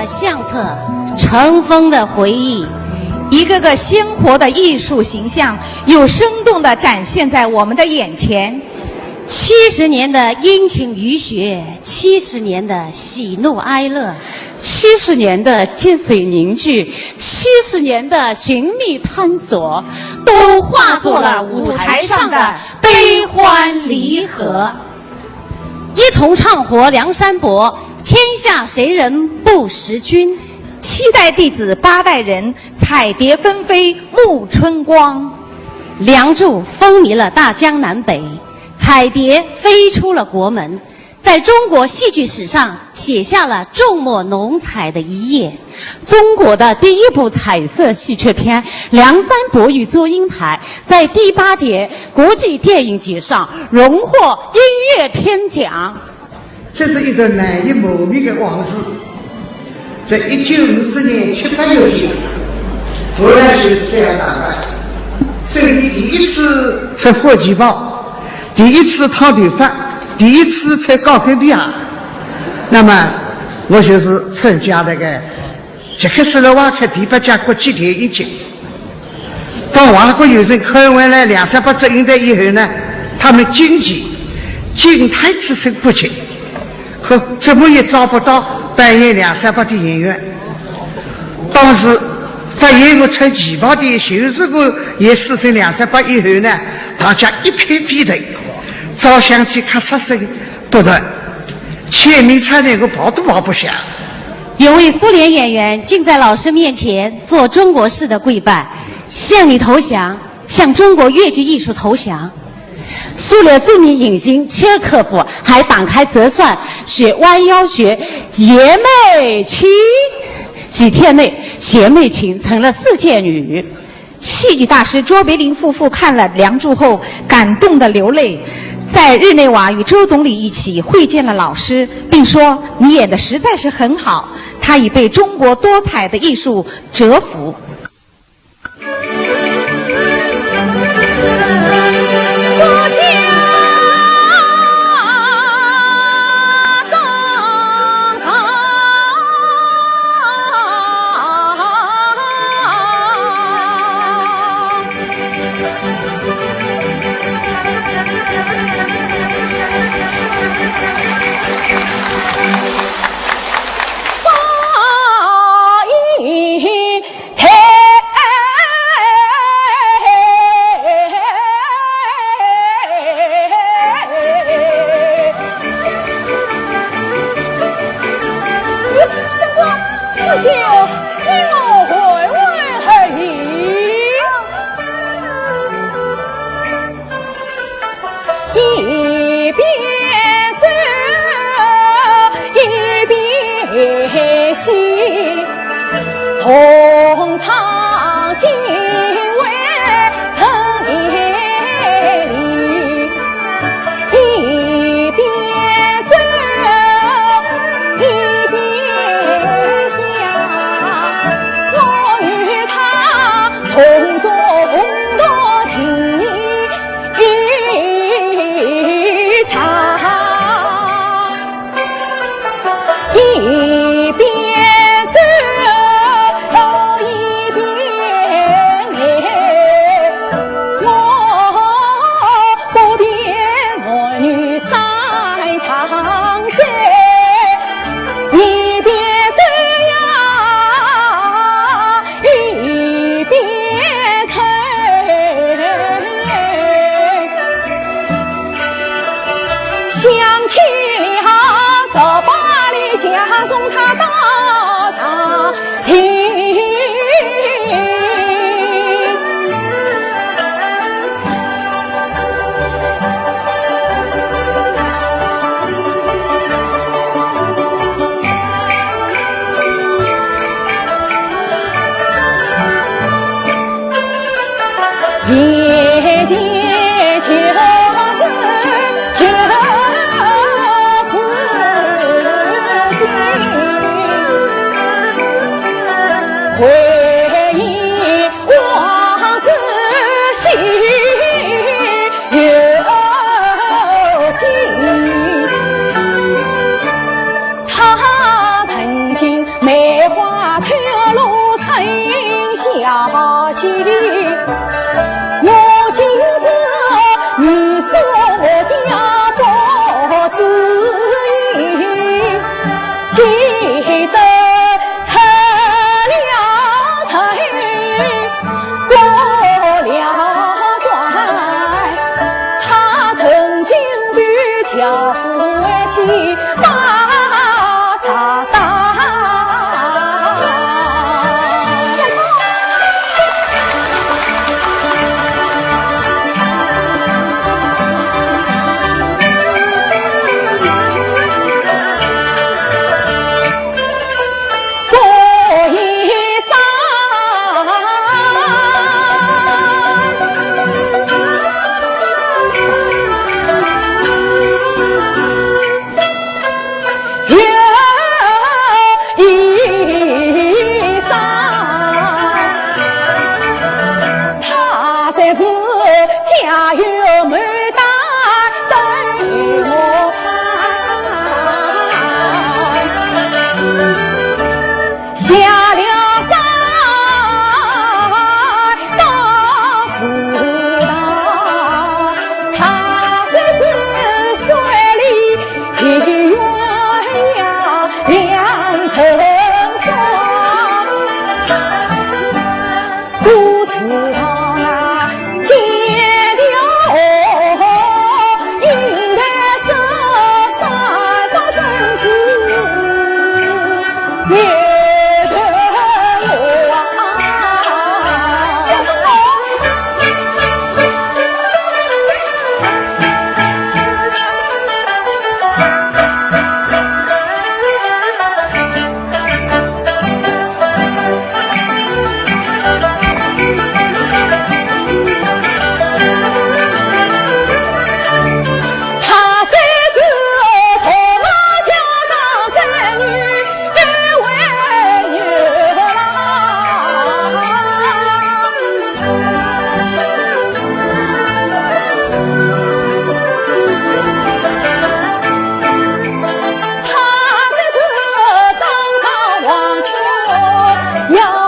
相册，尘封的回忆，一个个鲜活的艺术形象，有生动地展现在我们的眼前。70年的阴晴雨雪，70年的喜怒哀乐，70年的接水凝聚，70年的寻觅探索，都化作了舞台上的悲欢离合。一同唱活梁山伯，天下谁人不识君？7代弟子8代人，彩蝶纷飞沐春光。梁祝风靡了大江南北，彩蝶飞出了国门，在中国戏剧史上写下了重墨浓彩的一页。中国的第一部彩色戏剧片《梁山伯与祝英台》在第8届国际电影节上荣获音乐片奖。这是一段难以磨灭的往事。在1954年7、8月间，突然就是这样打扮，身体第一次穿火旗袍，第一次烫头发，第一次穿高跟鞋。那么我就是参加那个捷克斯洛伐克第8届国际电影节。当外国友人看完了梁山伯祝英台以后呢，他们惊奇惊叹之声不绝，可怎么也找不到扮演梁山伯的演员。当时发现我穿旗袍的邱师傅也饰成梁山伯以后呢，大家一片沸腾，照相机咔嚓声不断，前面差点我跑都跑不下。有位苏联演员竟在老师面前做中国式的跪拜，向你投降，向中国越剧艺术投降。苏联著名影星契诃科夫还胆开折扇，学弯腰学爷妹情。几天内，邪魅琴成了世界女。戏剧大师卓别林夫妇看了《梁祝》后，感动得流泪，在日内瓦与周总理一起会见了老师，并说：“你演得实在是很好。”他已被中国多彩的艺术折服。同唱经纬成夜里，一边走一边想，我与他同坐共度情一场，一边走家送他到茶厅。夜间秋思秋思尽，回忆往事心又紧。他曾经梅花飘露曾小溪，我今日你说掉不知意，记得成了尘，过了关。他曾经比巧夫妻把啥打。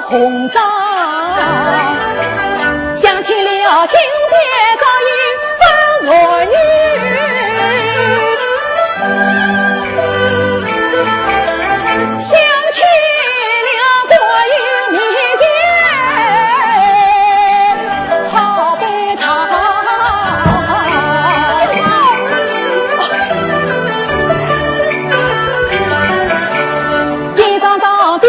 红妆，想起了今天早已分我女，想起了过于蜜饯，好悲叹。一张张比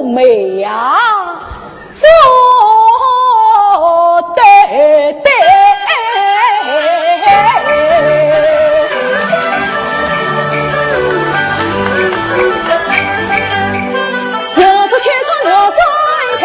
美呀，做得对，小子却穿了三天，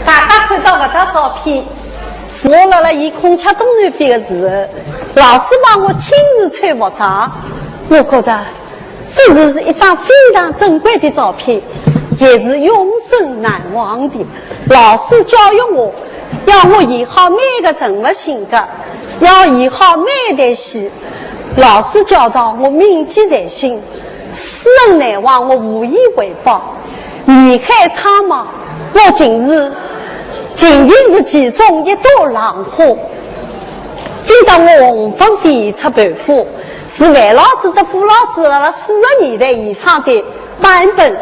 大家看到搿张照片，是我辣辣演孔雀东南飞的时候，老师帮我亲自穿服装，我觉着这是一张非常珍贵的照片，也是永生难忘的。老师教育我，要我演好每个人物性格，要演好每一台戏。老师教导我铭记在心，世人难忘，我无以为报。泥海苍茫，我仅仅是其中一朵浪花。今朝我红粉飞出盘花，是范老师和傅老师了40年代演唱的版本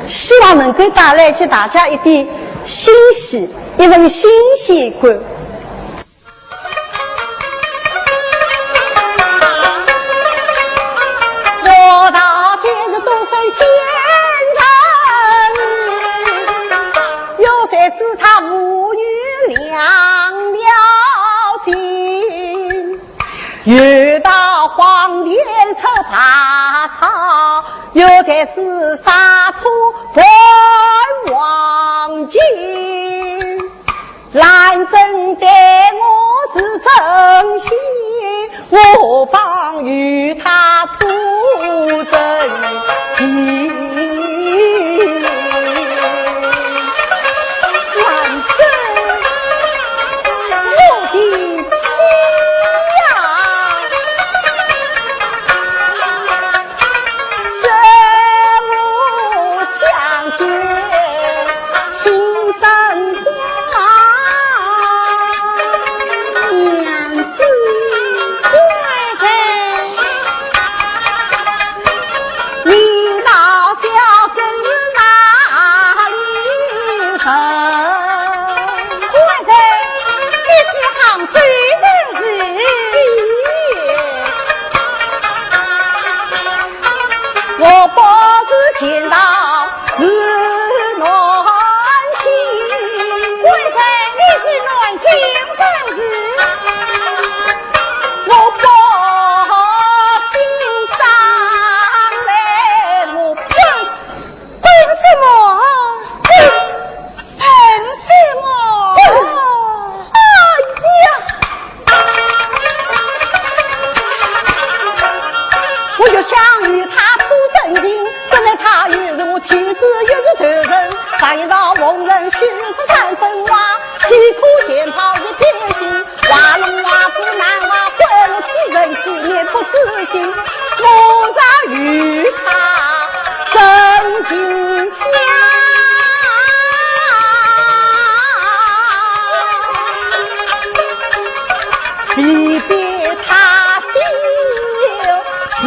希望能够带来给大家一点欣喜，一份新鲜感。我大天是独身奸人，有谁知他无女两了心？遇到黄连扯爬草，有才知沙土观望境。兰真对我是真心，我方与他图真情。兰真是我的妻呀，生母相见情深花。见到是暖心，贵生你是暖精神时，我把心脏来我凭什么？凭什么？哎呀！我就想与他图真情。他越是我妻子，越是头人，答应到逢人许是3分话，辛苦前跑一点心，画龙画虎难画坏我自人自面不自信，我上与他真情家，离别他心是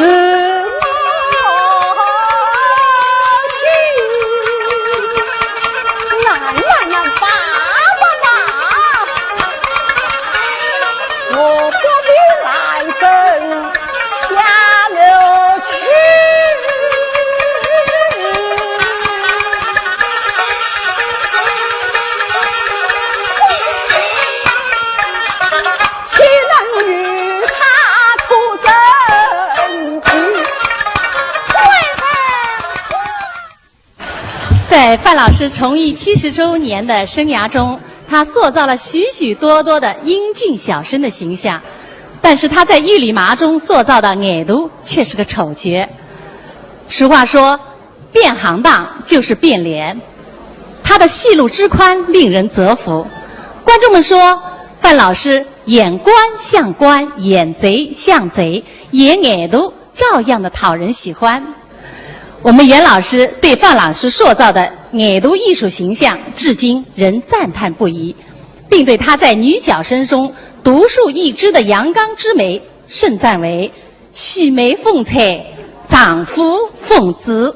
在范老师从艺70周年的生涯中，他塑造了许许多多的英俊小生的形象，但是他在玉里麻中塑造的眼毒却是个丑角。俗话说，变行当就是变脸，他的戏路之宽令人折服。观众们说，范老师演官像官，演贼像贼，演眼毒照样的讨人喜欢。我们袁老师对范老师塑造的眼毒艺术形象至今仍赞叹不已，并对他在女小生中独树一帜的阳刚之美盛赞为须眉凤彩，丈夫凤姿。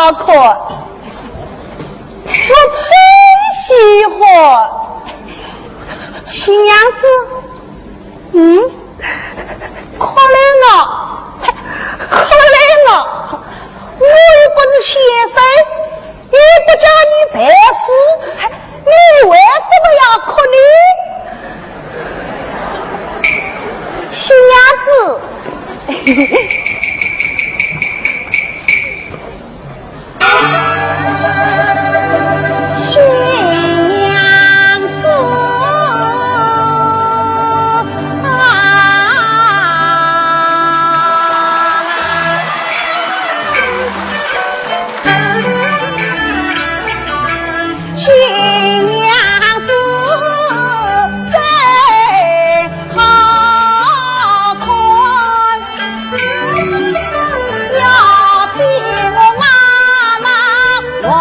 要看，我真喜欢。新娘子，可怜了，可怜了！我又不是先生，也不叫你办事，你为什么要哭呢？新娘子。新娘子新娘子真好看，要比我妈妈还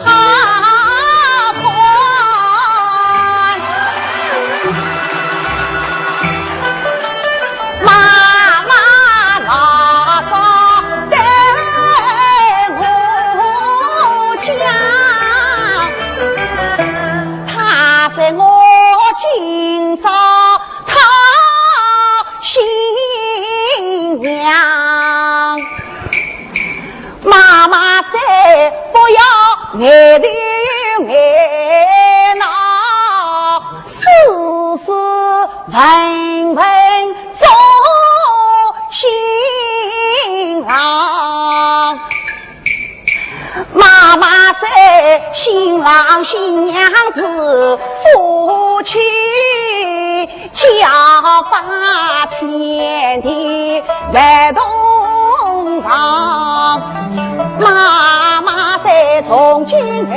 好看。妈妈老早对我讲，她说我今朝讨新娘，妈妈说不要爱头爱脑，斯斯文文做新郎。妈妈说新郎新娘子夫妻交把天地在同堂。妈妈说从今后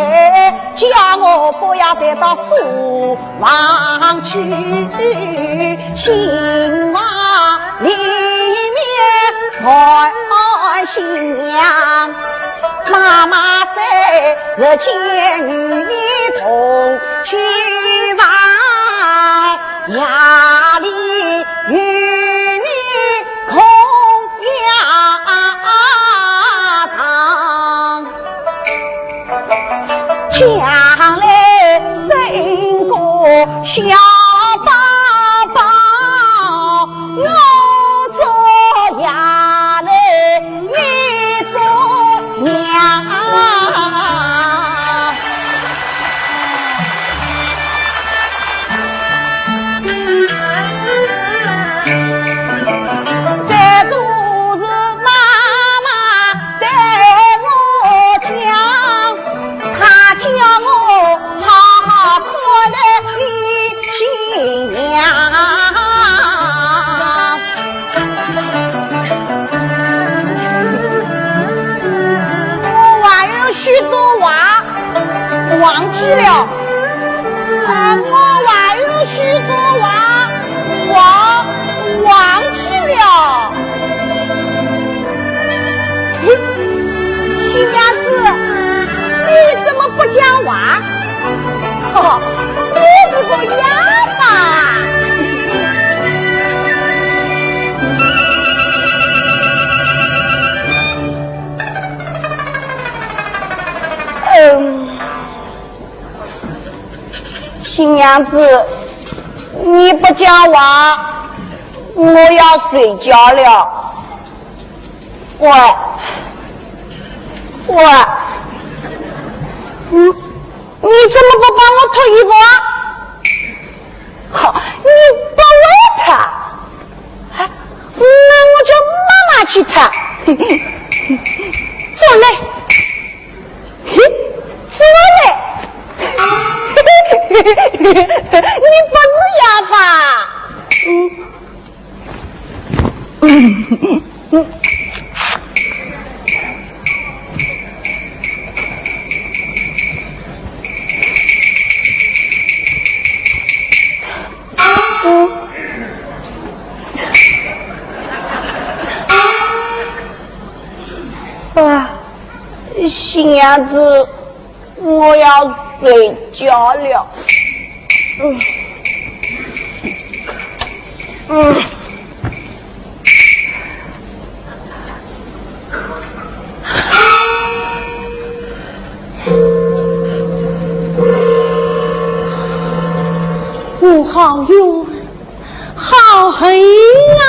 叫我不要再到书房去，新房里面看新娘。妈妈说日间与你同去玩，夜里与你共压床，将来生个小宝宝，我做爷来，你做娘。这都是妈妈对我讲，她叫我好好看待你新娘。我还有许多话忘记了，我还有许多话我忘记了。新娘子，你怎么不讲话？你是个哑巴。新娘子，你不讲话，我要睡觉了。喂，你怎么不帮我脱衣服啊？好，你不为他，那我叫妈妈去脱。坐来，坐来。你不是哑巴。新娘子，我要睡觉了。好冤，好恨啊！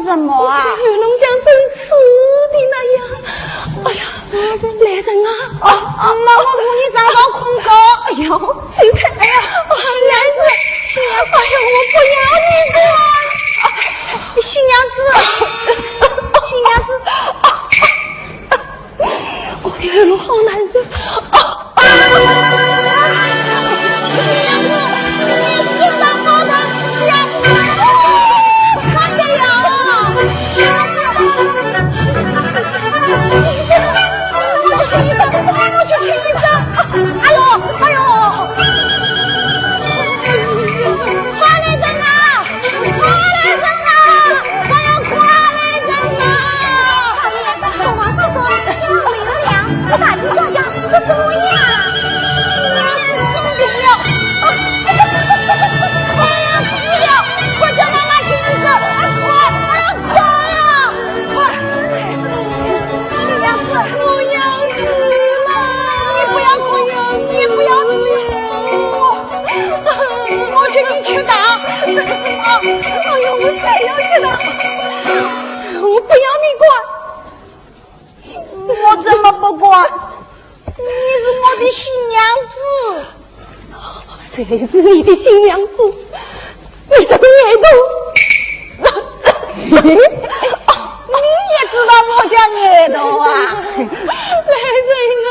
什么啊？龙江真吃的那样。哎呀，来人啊！那我扶你上床困觉。哎呦，走开！哎呀，新娘子，新娘子，哎呀，我不要你的。新娘子，新娘子，我的耳朵好难受。不管，你是我的新娘子。谁是你的新娘子？你这个爱豆，你也知道我叫爱豆啊？来人啊！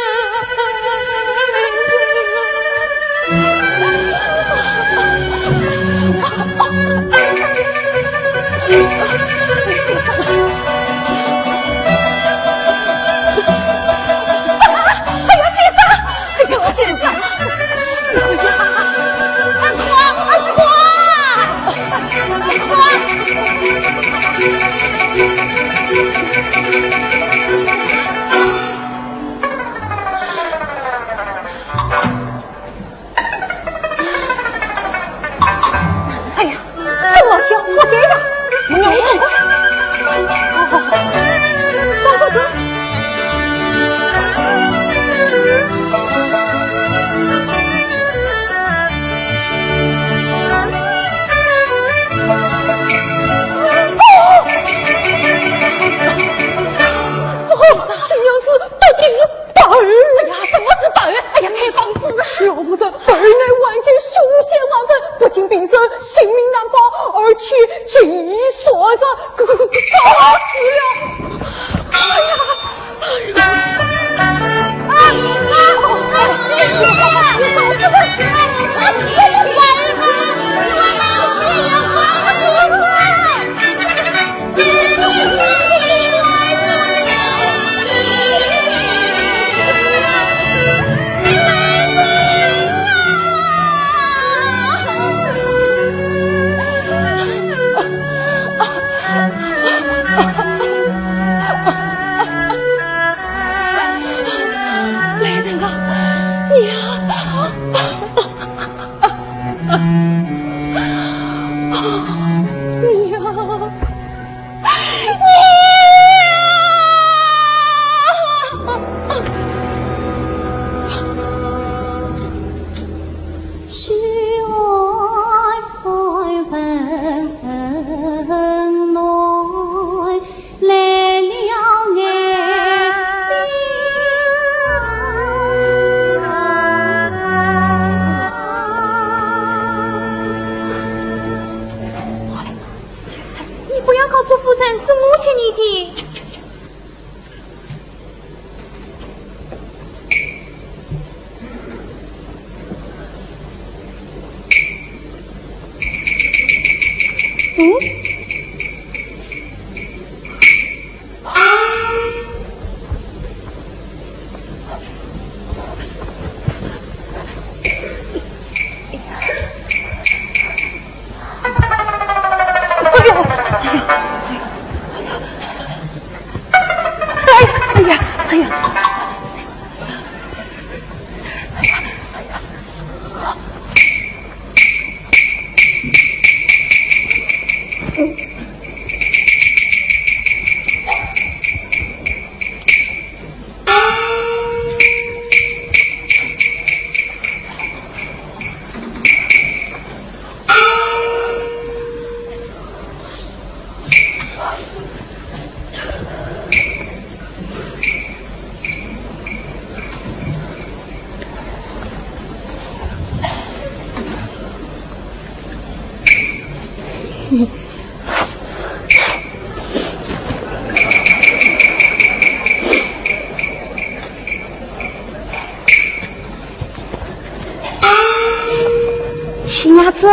新娘子，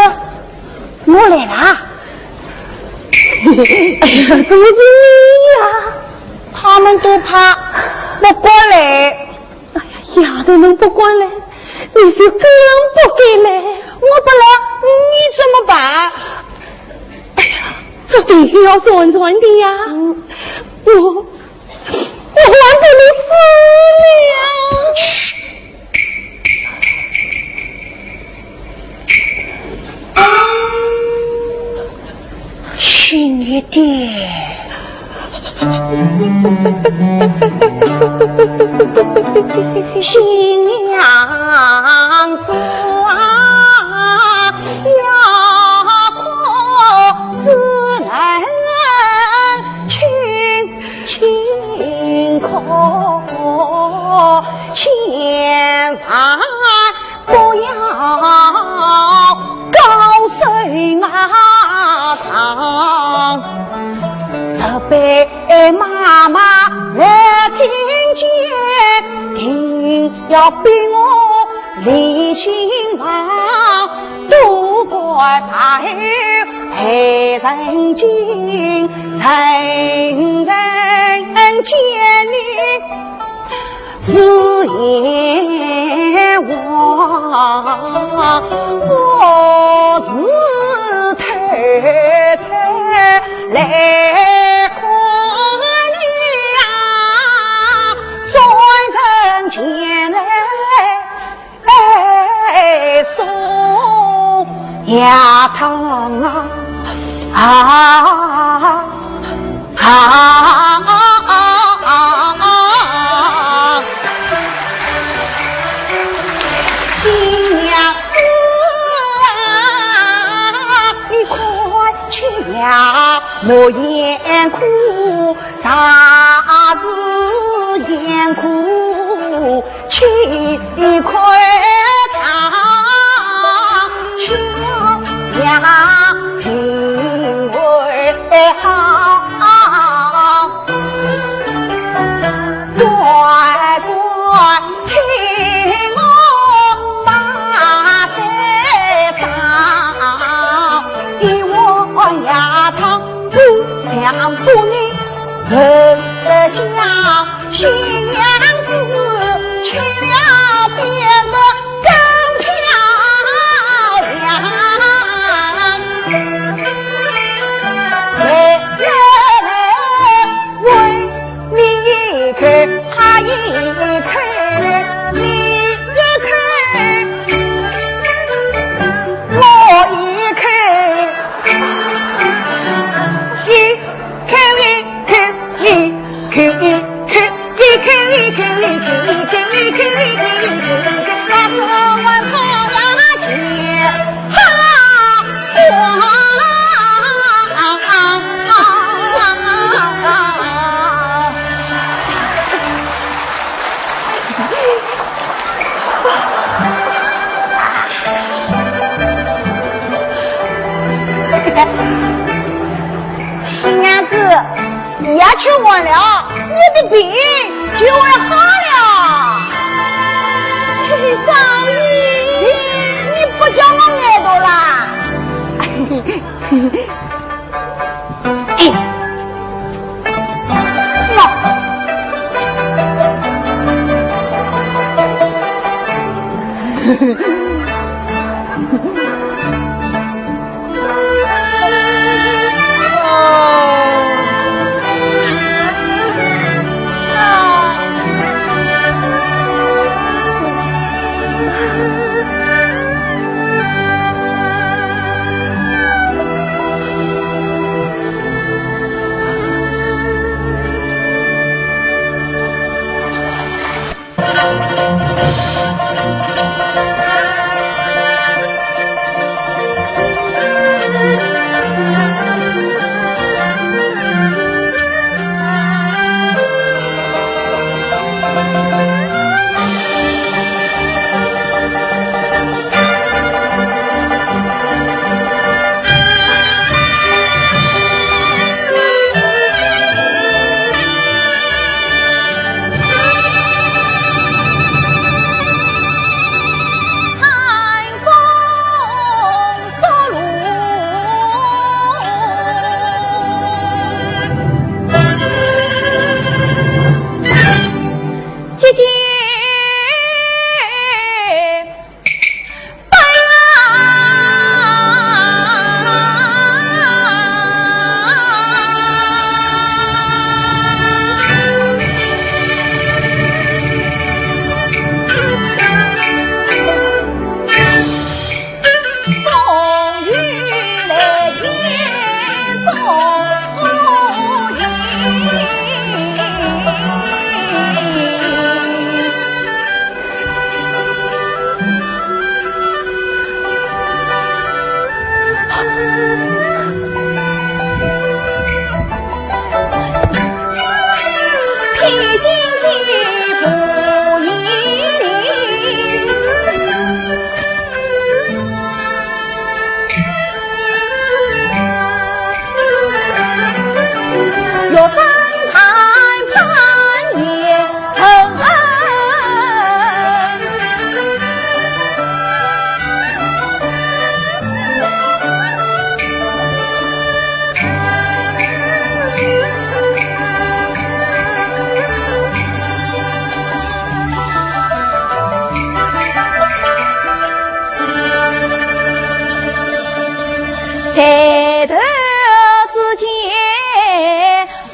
我来啦！哎呀，怎么是你呀？他们都怕不过来。哎呀，丫头们不管来，你是更不给来。我不来，你怎么办？哎呀，这必须要算算的呀！我还不能死了！嘘。轻一点。新娘子啊，要可只能轻轻叩。不要高声啊唱，十倍妈妈来听见，定要逼我离心房，都怪他黑人精，人人见你是阎王，我是太太来看你呀，转成前来送牙汤新娘子你快去呀，莫言哭，啥是言哭？请快看，求呀品味好。乖乖听我把这账，一碗牙汤不凉不腻，人的香，新娘子去了变得更漂亮。为你看，他一看，你一看，我一看，一看一看一看一看一看一看一看一看一看一看一看，那这碗汤呀去哈哇。新娘子，你要吃完了，你的病就会好了。崔少爷，你不叫我耳朵啦？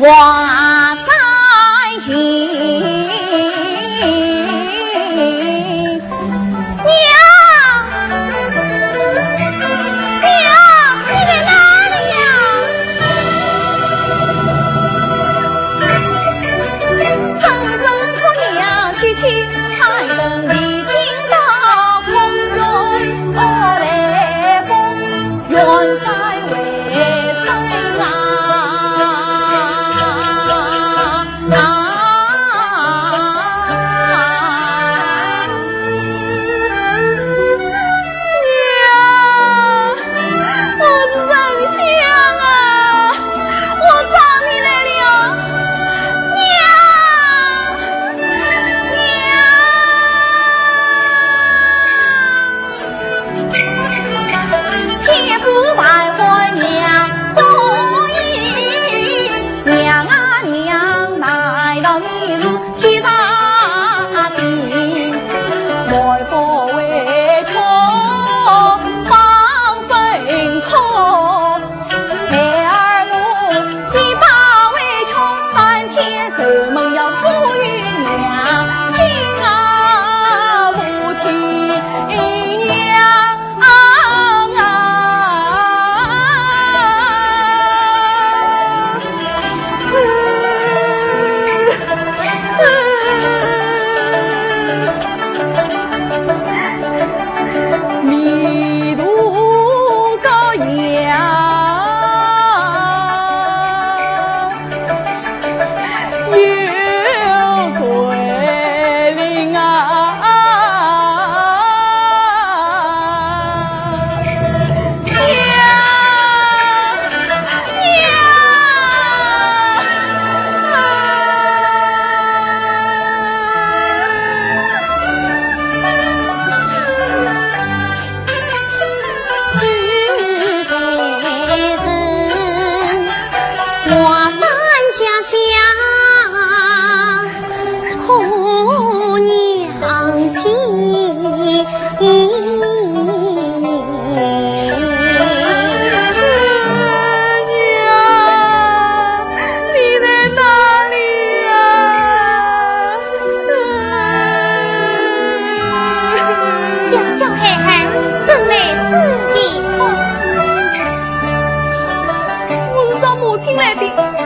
花山前，娘，你在哪里呀？声声哭娘凄凄，才能离经到空中来风，远塞为生啊！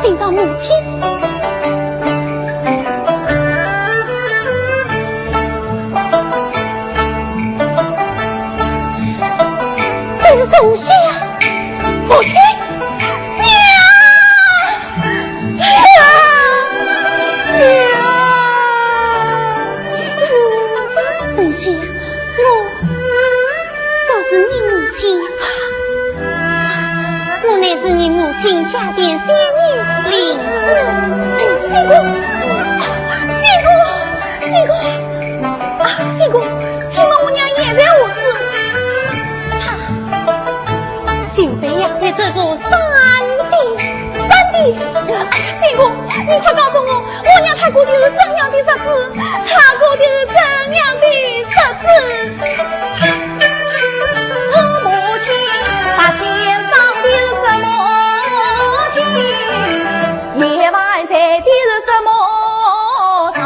寻找母亲。这是宋夏，母亲，娘，宋夏，我是你母亲。我乃是你母亲家见仙女灵芝，仙姑，请问我娘现在何处？她秀北呀，在这座山地。哎呀，仙姑，你快告诉我，我娘她过的是怎样的日子？她过的是怎样的日子？我母亲把天上的什么金，夜晚在的是什么汤？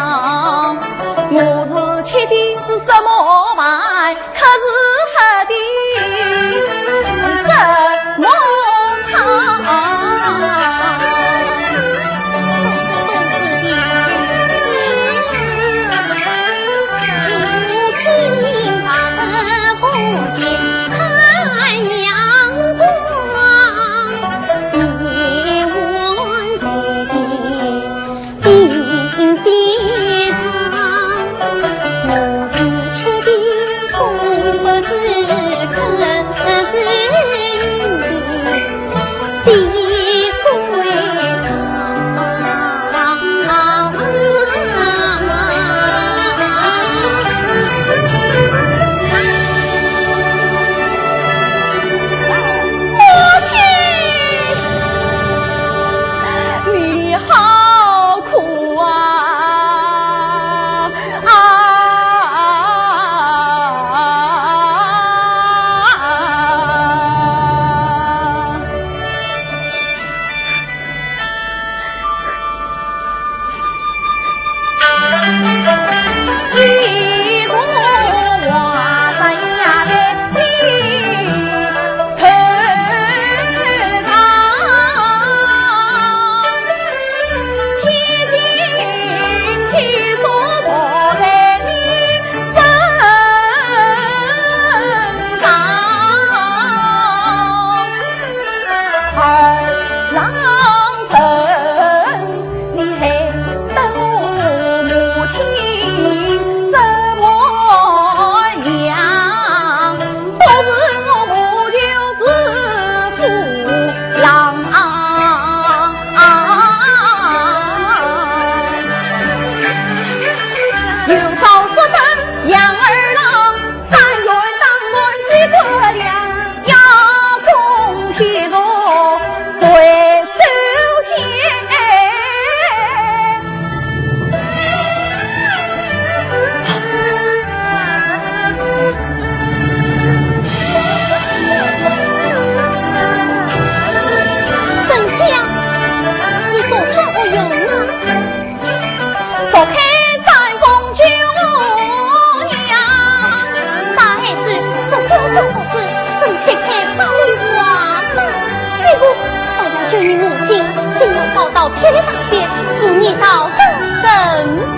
我是吃的是什么饭？可是喝的是什么汤？母亲把身幸有找到铁大仙，送你到得神府。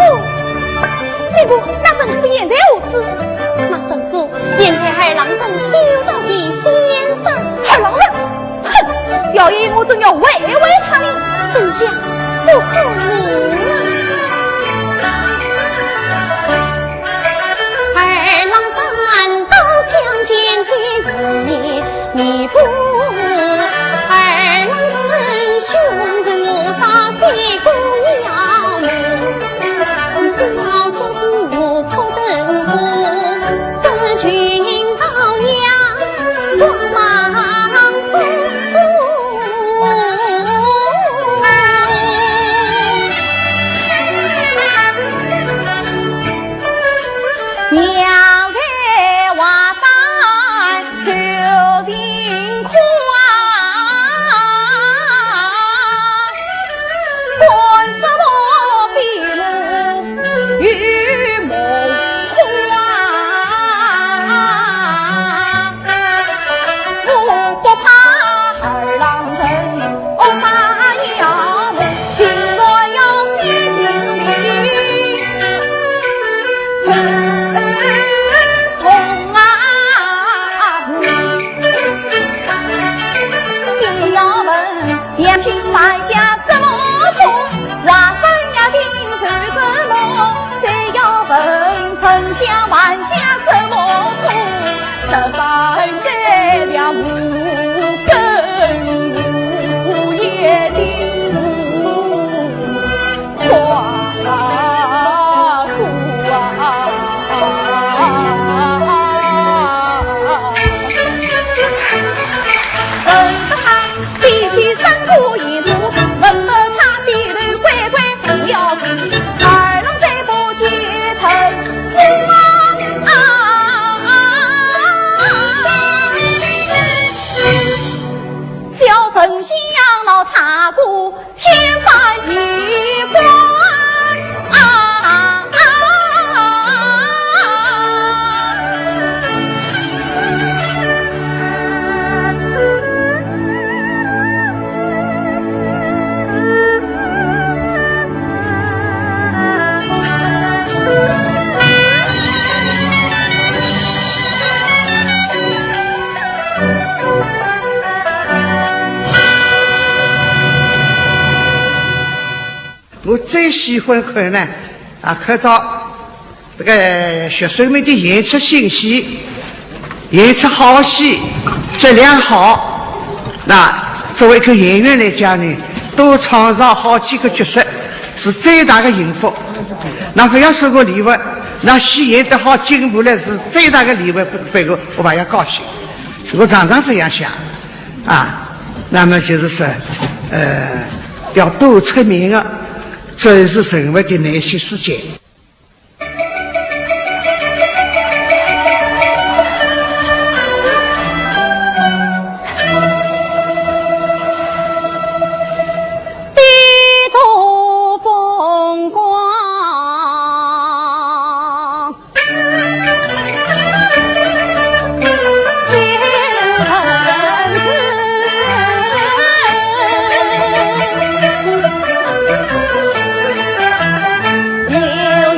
谁不？那神父现在何处？那神父现在二郎神修道的先生。二郎神，哼！小爷我正要慰慰他呢，圣上不可能啊！二郎神刀枪剑戟你不？二郎神凶神恶煞谁不要呢？只要说不可等候，使君高阳做莽夫。娘在华山受尽苦观世罗比目与梦我不怕二郎神恶杀妖魔，平若要先定痛谁要问两情犯下什么错？华山呀定是什么？谁要问丞相犯下什么错？十三载了无根无叶的花土问得他必须三顾一足，问得他低头乖乖不要死，二郎再不结成夫小丞相老踏过天翻地覆我最喜欢看呢，看到这个学生们的演出新戏，演出好戏，质量好。那作为一个演员来讲呢，多创造好几个角色是最大的幸福。那不要收个礼物，那戏演得好进步了是最大的礼物，背后我还要高兴。我常常这样想那么就是说要多出名啊，这是人物的内心世界。有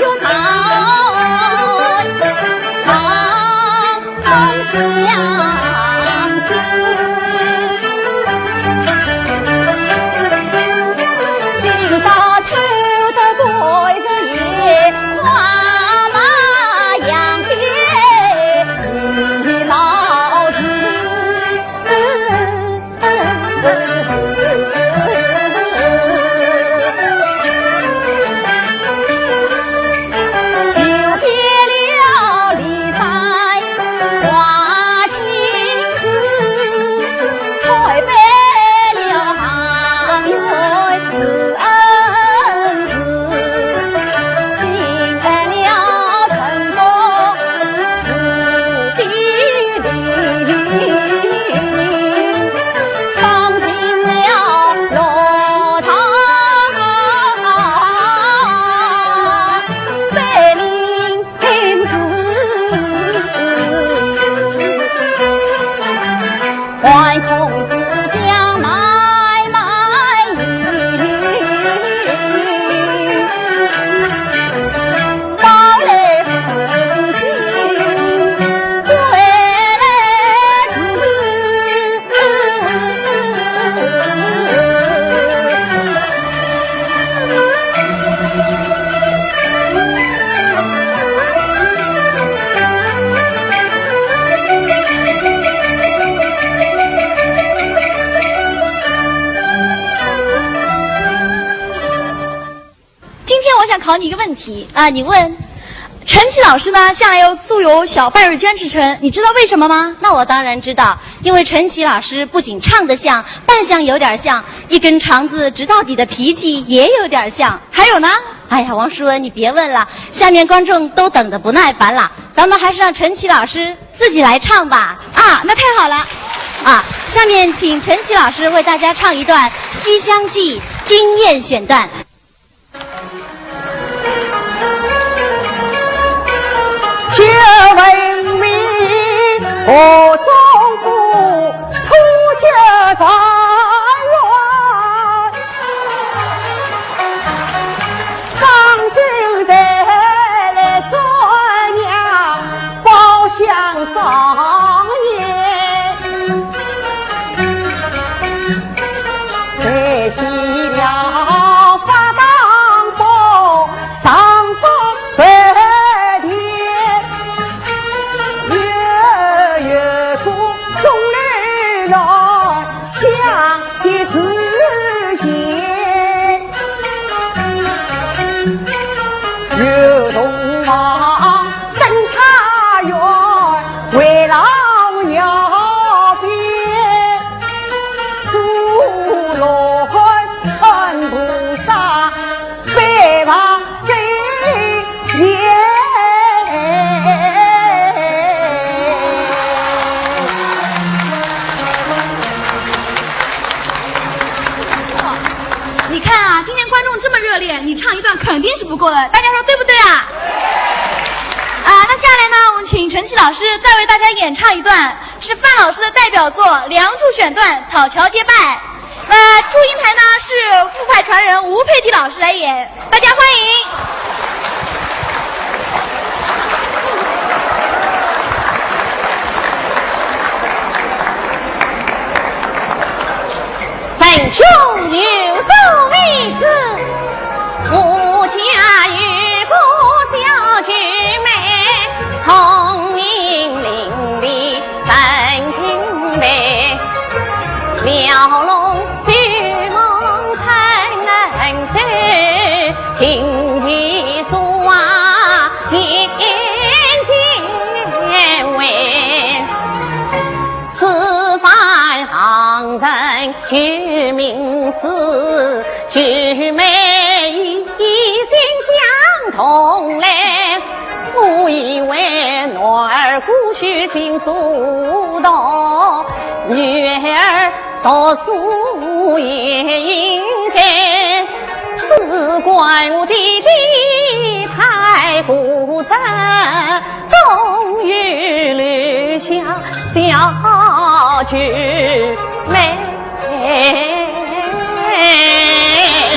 想考你一个问题啊，你问。陈琦老师呢，向来素有小范瑞娟之称，你知道为什么吗？那我当然知道，因为陈琦老师不仅唱得像，扮相有点像，一根肠子直到底的脾气也有点像。还有呢？哎呀，王淑文，你别问了，下面观众都等得不耐烦了，咱们还是让陈琦老师自己来唱吧。啊，那太好了。啊，下面请陈琦老师为大家唱一段《西厢记》惊艳选段。绝文明何中府，突厥山峦，张君才来做娘，包厢张颜，在西凉发当包，上风白你唱一段肯定是不够的，大家说对不对啊？那下来呢，我们请陈琦老师再为大家演唱一段，是范老师的代表作《梁祝》选段《草桥接拜》。祝英台呢是副派传人吴佩迪老师来演，大家欢迎。神兄有所为之。我家有个小姐妹，聪明伶俐，神经美，描龙须梦才能收，琴棋书画渐渐会。此番行人救命死，救妹一心相同嘞。我以为女儿姑须亲疏导，女儿读书也应该。只怪我弟弟太固执，终于留下小舅妹。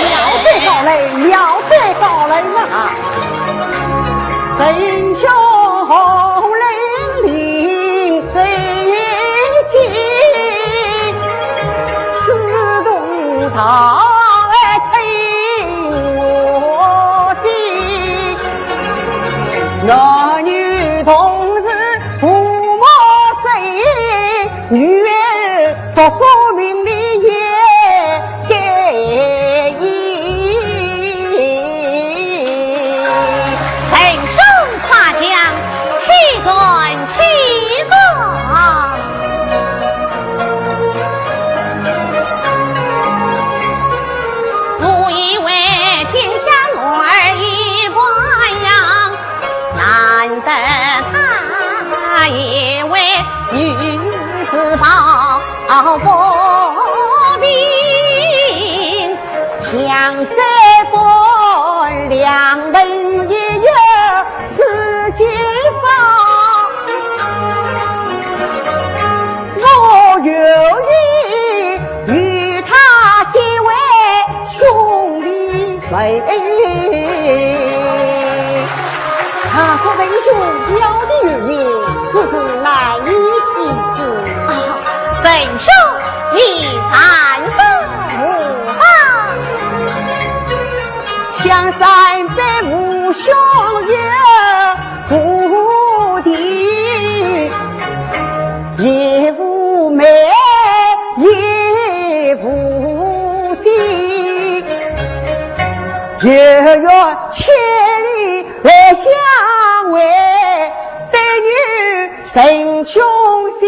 了得高嘞，了得高嘞嘛！神兄灵灵最近，自动他催我心，男女同是父母谁，女儿读书明理也给意。神圣夸奖，岂敢岂敢！我以为天下女儿一般样，难得他也为女子抱不平，像这般两人也有世界上，我有意与他结为兄弟妹。他作为兄小的原因，只是难以启齿。神兄，你看是啊，香山北无兄友，无弟也无妹，也无弟，又约千里来相会，对女神兄心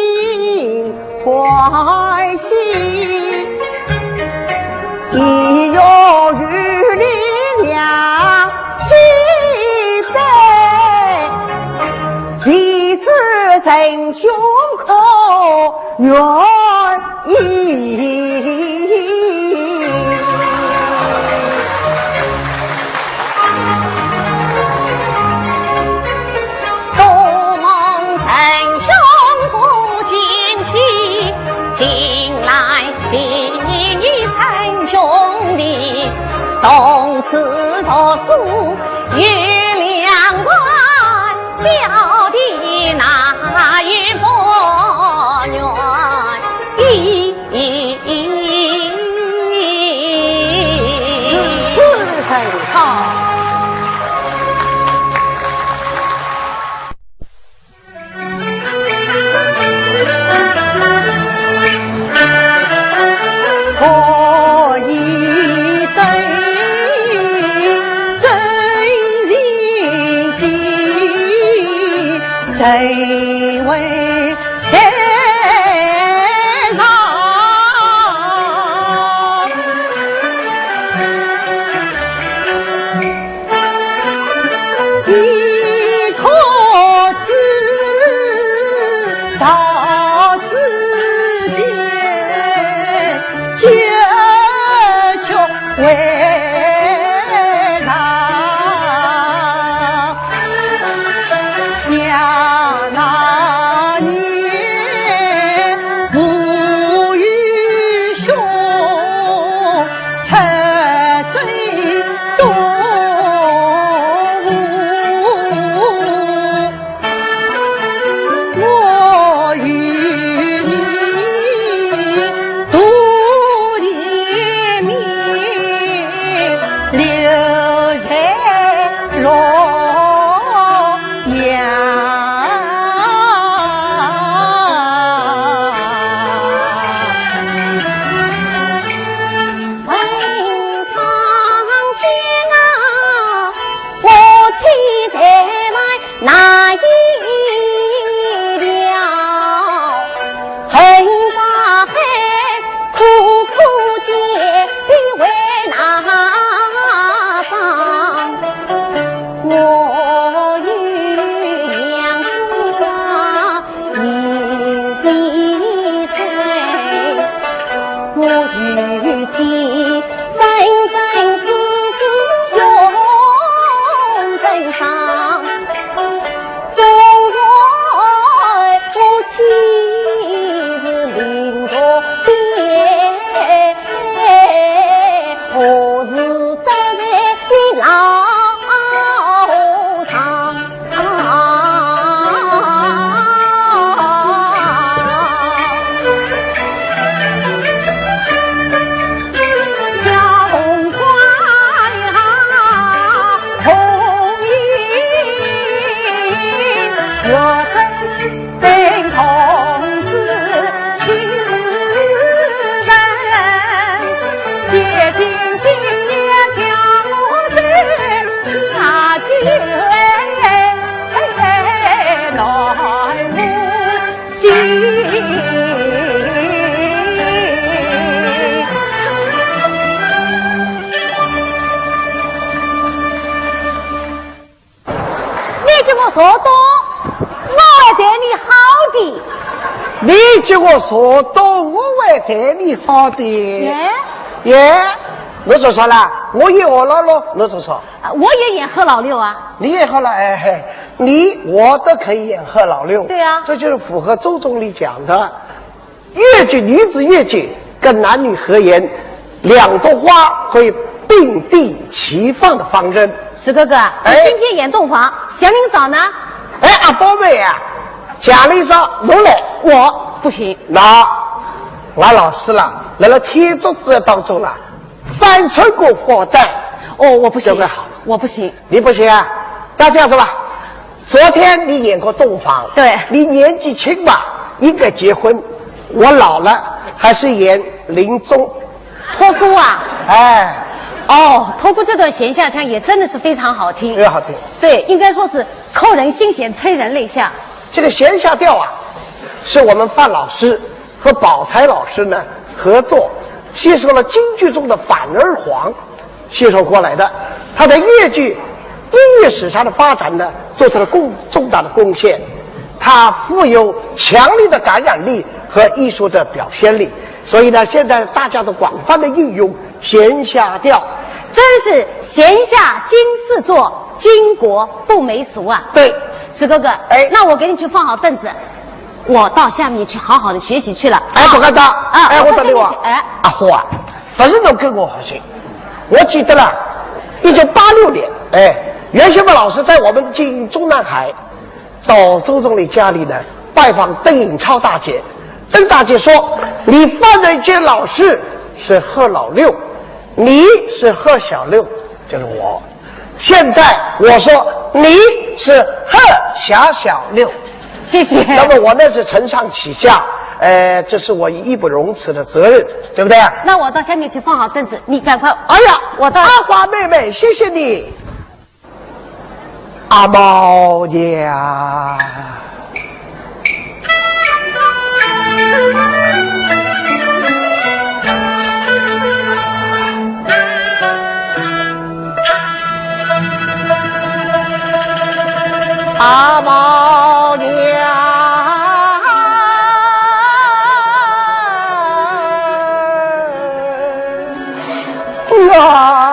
欢喜，亦有与你俩记得，彼此神兄可愿意。从此读书月亮关，小弟那一佛缘意。此很好。谁为在上？一颗子造之间，就求为。你叫我说东，我会对你好的。耶，我做错了，我演我老六，我做错。我也演贺老六啊。你演好了，哎，我都可以演贺老六。对啊，这就是符合周总理讲的，越剧女子越剧跟男女合演，两朵花可以并蒂齐放的方针。石哥哥，你今天演洞房，祥林嫂呢？哎，阿宝妹啊，祥林嫂侬来，我不行。那我老师了，来了天作之当中了，翻穿过火带。哦，我不行。这个好，我不行。你不行啊？那这样子吧，昨天你演过洞房，对，你年纪轻吧，应该结婚。我老了，还是演临终。托孤啊？哎，哦，透过这段弦下腔也真的是非常好听，特别好听。对，应该说是扣人心弦，催人泪下。这个弦下调啊，是我们范老师和宝才老师呢合作吸收了京剧中的反儿黄，吸收过来的。他在粤剧音乐史上的发展呢，做出了重大的贡献。它富有强烈的感染力和艺术的表现力，所以呢，现在大家都广泛的运用弦下调。真是弦下金四座，巾帼不媚俗啊！对，石哥哥，哎那我给你去放好凳子，我到下面去好好的学习去了。哎，不干的啊！哎，我等你我。哎，阿虎啊，反正都跟我好心。我记得了，1986年，哎，袁学波老师带我们进中南海，到周总理家里呢拜访邓颖超大姐。邓大姐说：“你范瑞娟老师是贺老六，你是贺小六，就是我。现在我说你是贺小六。”谢谢。那么我那是承上启下，这是我义不容辞的责任，对不对？那我到下面去放好凳子，你赶快。哎呀，我到阿华妹妹，谢谢你。阿猫呀，阿猫娘啊！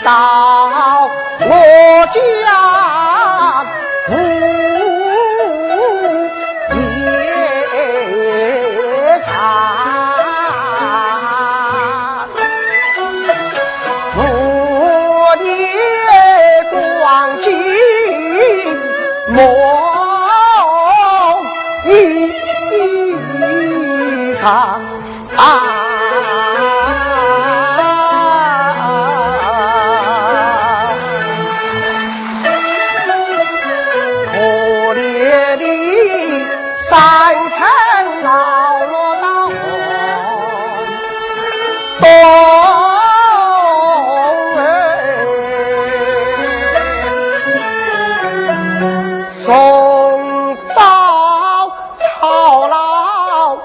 家父也长，父年光景梦一场宋朝操劳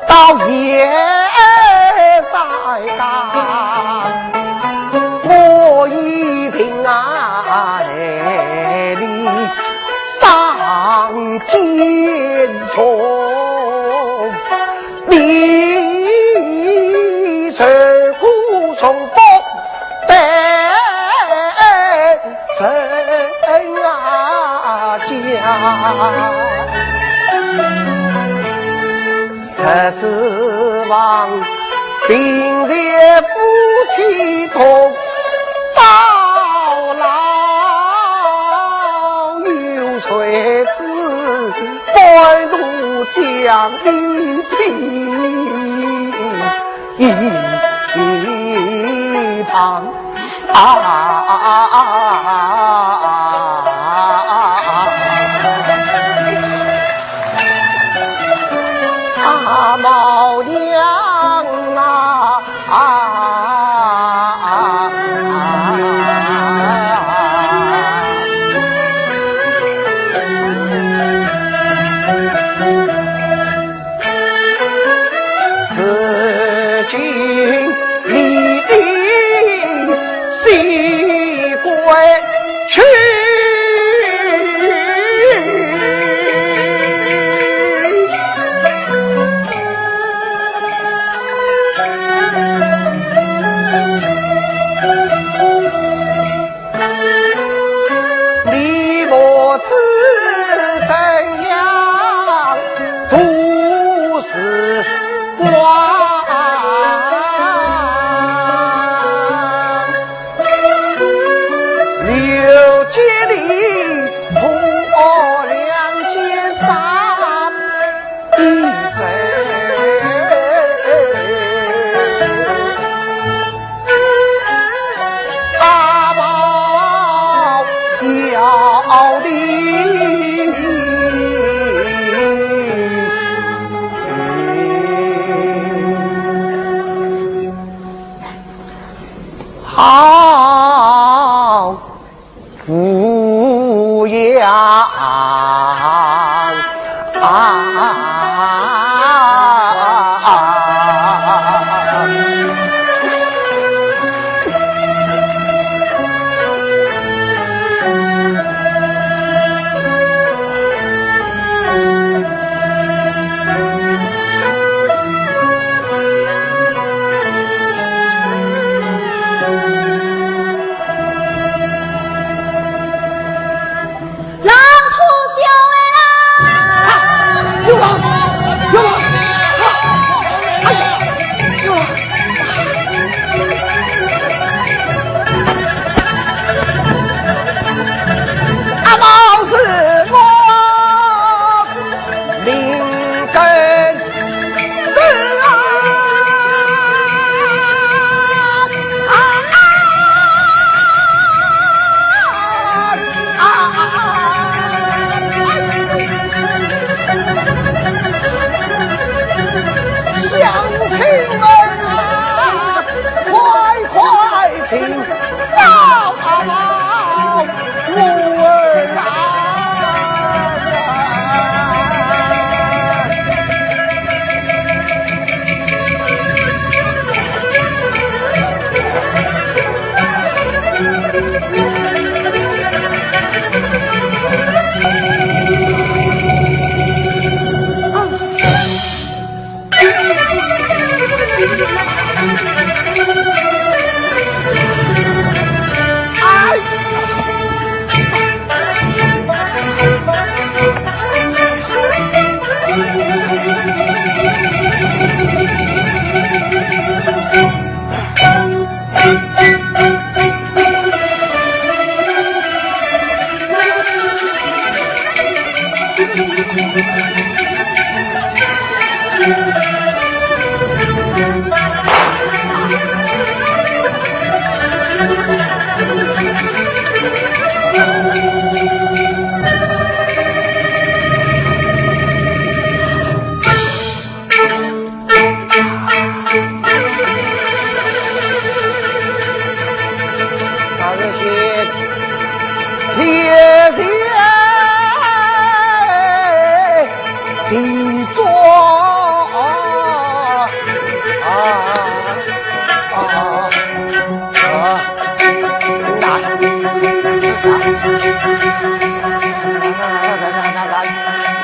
到夜晒干，我已平安里上京从，你是苦从不得生家，实指望并列夫妻同到老，有垂子半路将一旁猫娘四经里的西归去。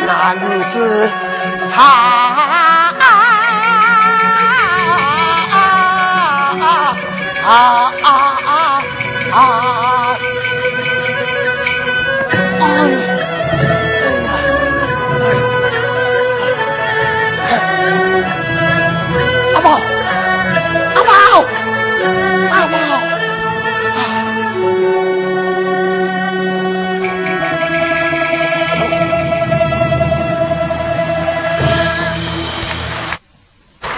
男子茶阿宝，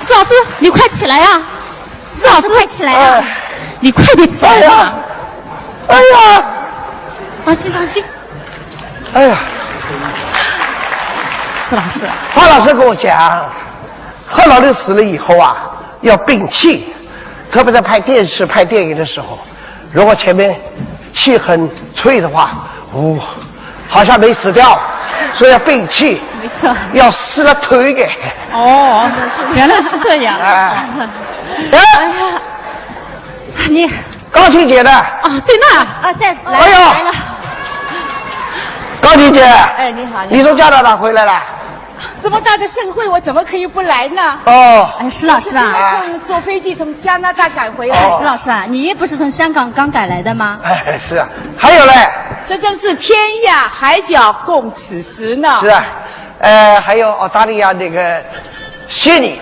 施老师，你快起来呀！施老师，快起来呀！你快点起来呀！哎呀！当心当心！哎呀！施老师，华老师跟我讲，贺老六死了以后啊，要摒气，特别在拍电视、拍电影的时候，如果前面气很脆的话，好像没死掉，所以要摒气。没错，要撕了腿给。哦，原来是这样。哎呀，你高琴姐呢？啊，在那儿啊，在来哎呦来了。高琴姐，哎，你好，你从加拿大回来了？这么大的盛会，我怎么可以不来呢？哦，哎，施老师啊，坐飞机从加拿大赶回来。哎，施老师啊，你不是从香港刚赶来的吗？哎，是啊，还有嘞。这正是天涯海角共此时呢。是啊，还有澳大利亚那个悉尼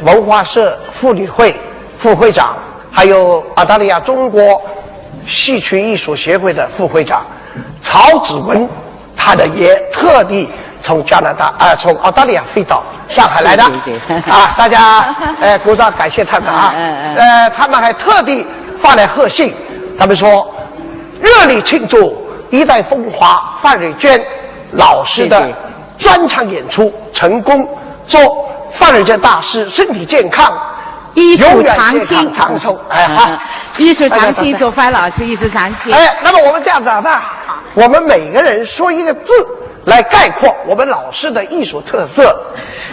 文化社妇女会副会长，还有澳大利亚中国戏曲艺术协会的副会长曹子文，他的也特地从加拿大从澳大利亚飞到上海来的。对啊，大家鼓掌感谢他们啊。他们还特地发来贺信，他们说热烈庆祝一代风华范瑞娟老师的专场演出成功，祝范瑞娟大师身体健康，艺术永远长健康青，长寿。哎，艺术长青，祝范老师艺术长青。哎，那么我们这样子啊，我们每个人说一个字来概括我们老师的艺术特色，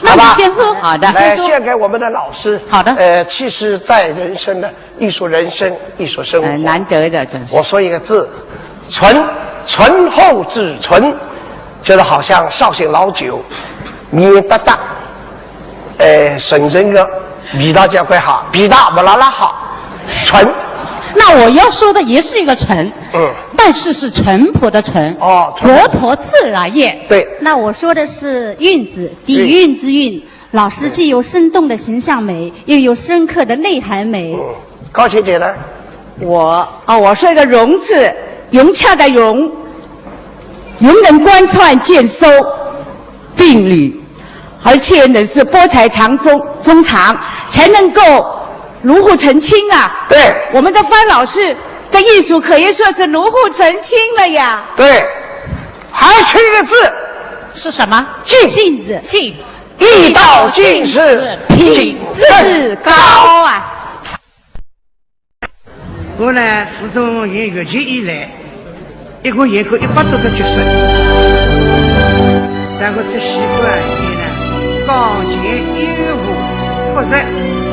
那你先说。好的，来献给我们的老师。好的。其实，在人生的艺术人生、艺术生活，难得的，真是。我说一个字，醇厚至纯，觉得好像绍兴老酒，面搭搭，纯正的味道就会好，味道不拉拉好，纯。那我要说的也是一个淳，但是是淳朴的淳，佛陀自然也。对。那我说的是韵字，底蕴之韵。老师既有生动的形象美，又有深刻的内涵美。高琴姐呢？我说一个融字，融洽的融，容能贯穿兼收并履，而且呢是波采长中长，才能够炉火纯青啊。对，我们的范老师的艺术可以说是炉火纯青了呀。对，还缺一个字，是什么？镜子。镜，艺道尽是品质高啊。我呢，自从演越剧以来，一共演过100多个角色，但我最喜欢演呢钢琴、音符、复杂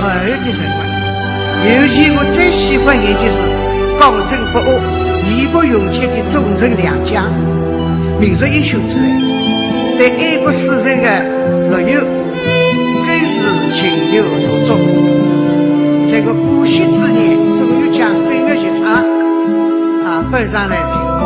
和有的人物。尤其我最喜欢演的是刚正不阿、义不容辞的忠臣良将、民族英雄之类，对爱国死人的乐友更是情有独钟。在我过世之年，终于将声乐剧场搬上来评估。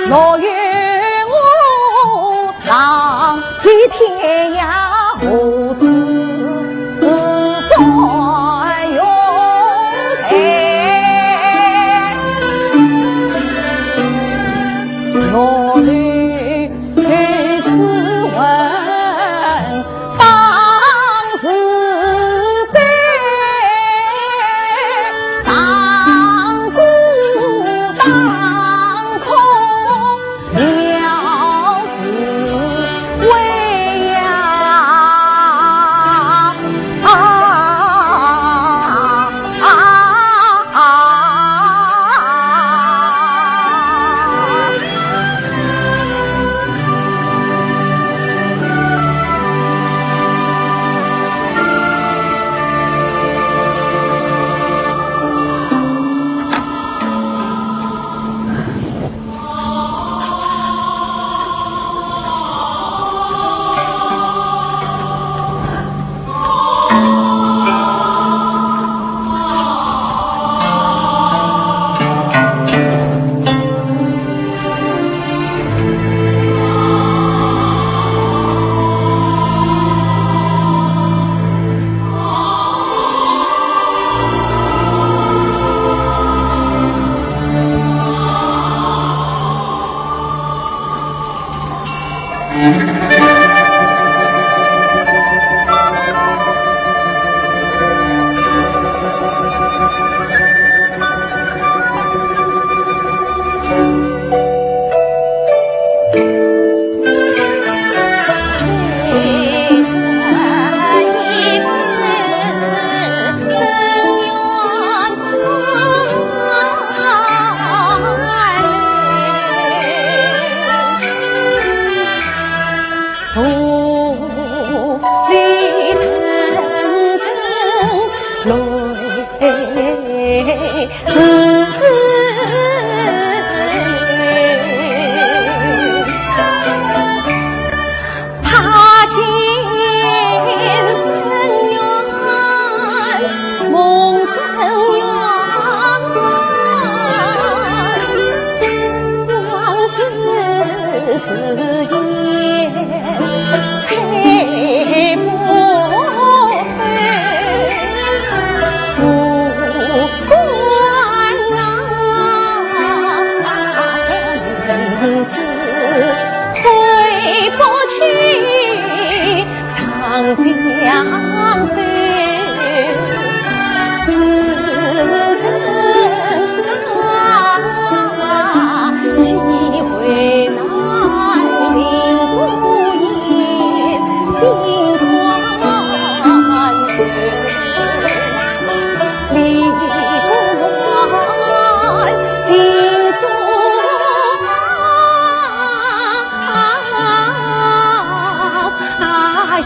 若愿我浪迹天涯，何处再永在？若虑试问当时在，上古当空了是为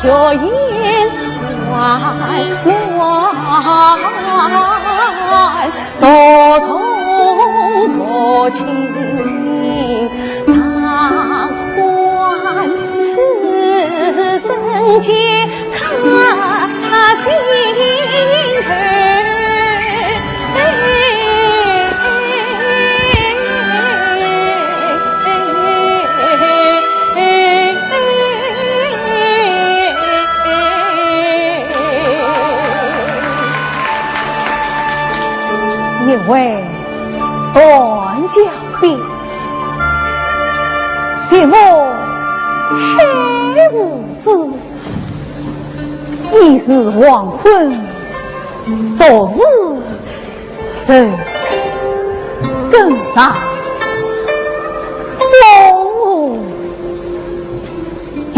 若烟缓乱，错从错情当换，此生皆可心头。因为断脚病，嫌我太无知，一时黄昏，昨日受更上风雨。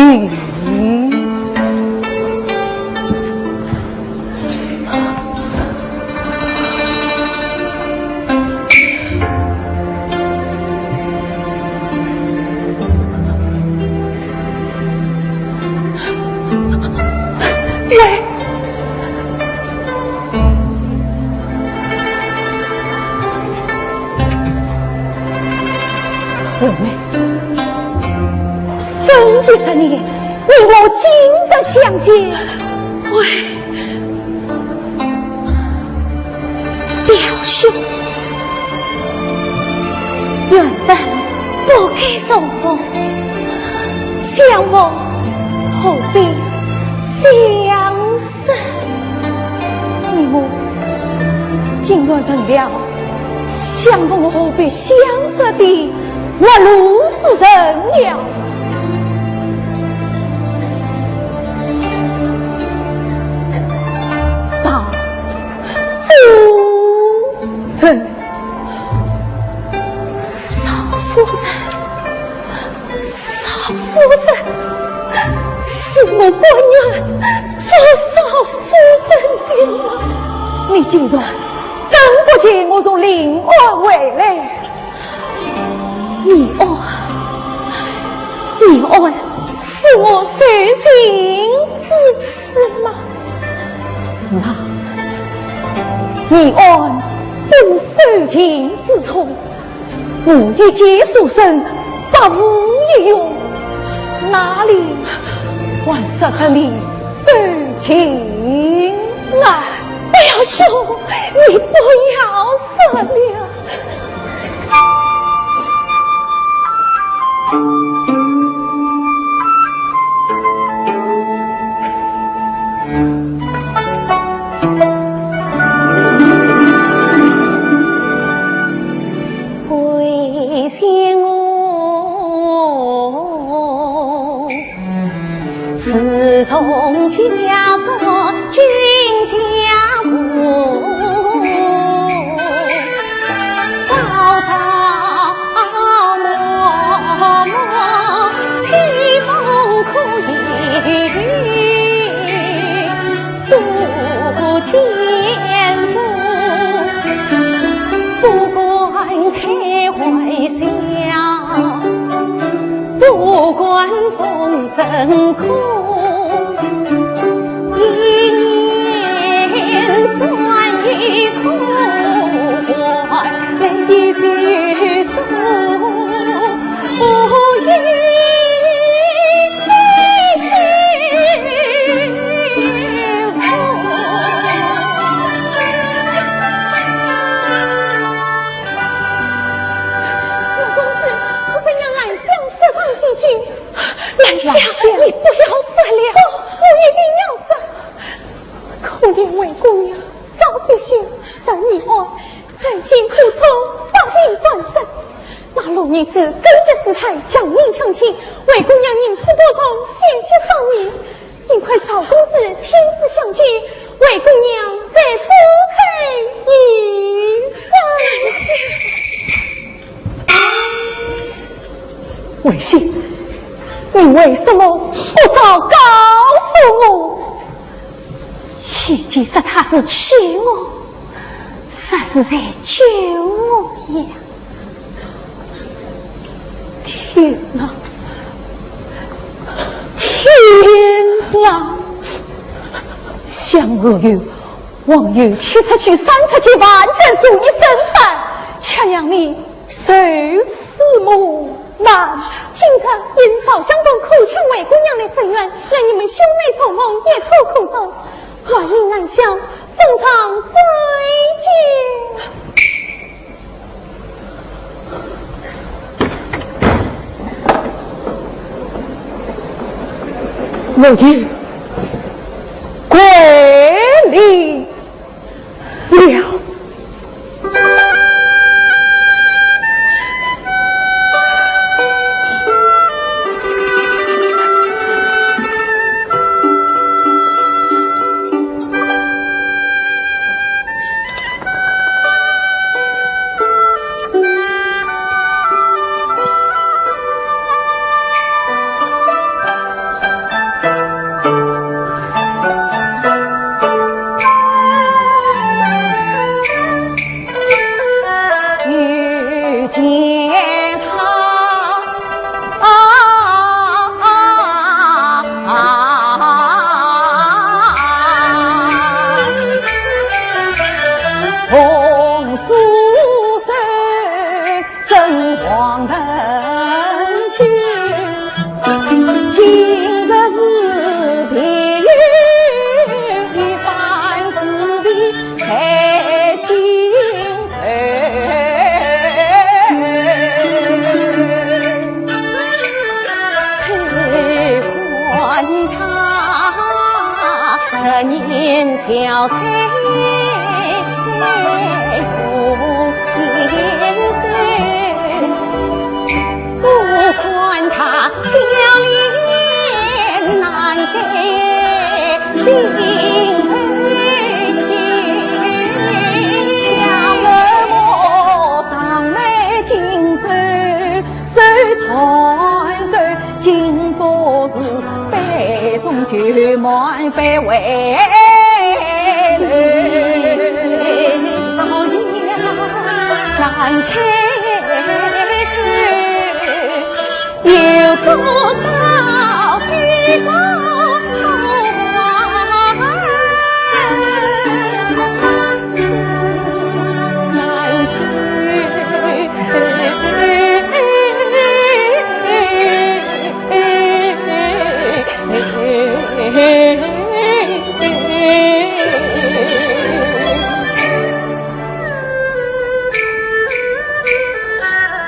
妹妹，分别10年，你我今日相见，喂，表兄，原本不该配送风，相逢何必相识？你们今若成了相逢何必相识的陌路之人了。少夫人，少夫人，少夫人，是我官员做少夫人的吗？你今日等不及我从临安回来，你安是我随行之词吗？是啊，你安不是受情之从，我一介书生不无一用，哪里还舍得你受情啊？不要说，你不要舍了。归心我，自从家做君家父，朝朝暮暮，凄风苦雨，诉奸夫，不管开怀笑，不管风声苦。酸与苦，泪的叙述，不言必须负。老公子，我怎样兰香射上几句？兰香，你不要射了，我一定要射。可怜魏姑娘早必须生意外，受尽苦衷，百病缠身。那罗女士勾结师太，将人抢亲，魏姑娘因死多重，险些丧命。幸亏少公子天时相聚，魏姑娘才不黑一生血。魏信，你为什么不早告诉我？与其说他是娶我，说是在救我呀！天哪，天哪！相若有望有七出去三出去，完全属你身份，却让你受此磨难。今日因少相公苦劝魏姑娘的深冤，让你们兄妹重逢，也吐苦衷。万应难相，送上水酒。我已归礼了。翠有颜色，不管他笑脸难给心亏，恰什么上美金州手传的金波是杯中酒满杯为老爷难开口，有多少非法难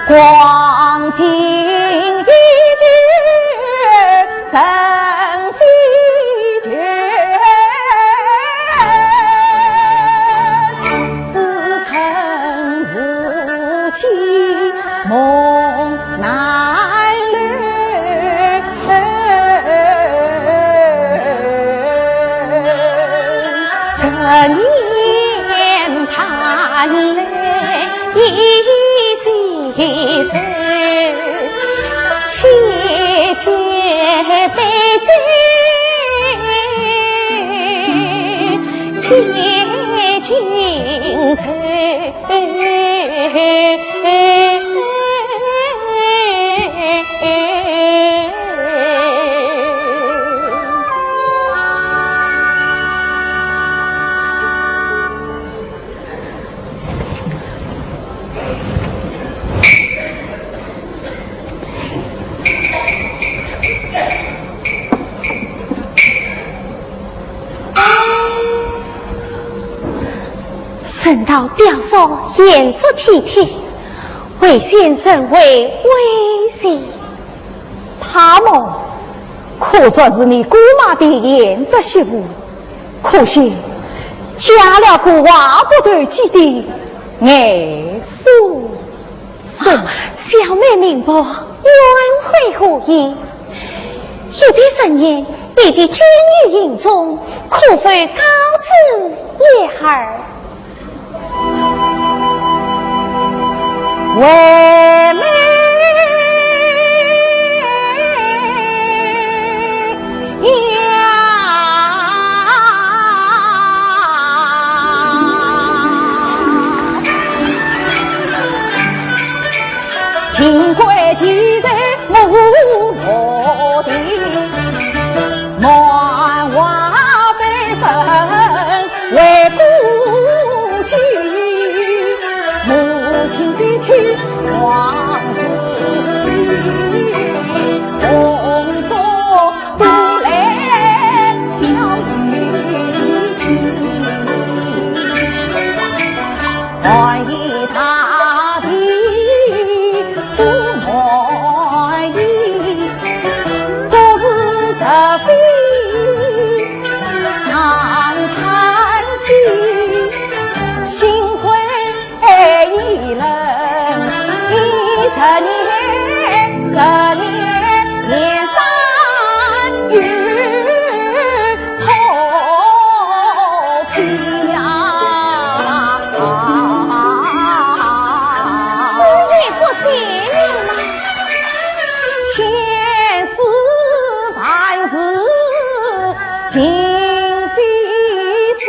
光景一绝，神非绝，自称如妻梦难留，十年盼来一起手，切切悲哉，结君愁。圣道表嫂颜色体贴，为先生为微笑，他们可说是你姑妈的颜的媳妇，可惜嫁了个话不投机的爱苏生。小妹明白冤会何意？一笔神言，你的监狱营中可非高子也儿。为妹情归记在我的满华悲愤为故居，母亲的去王子工作不来小雨情，怀疑他的不满意，都是十非常叹息，心灰意冷，10年年三月头皮呀，死也不行了，千丝万丝尽彼此。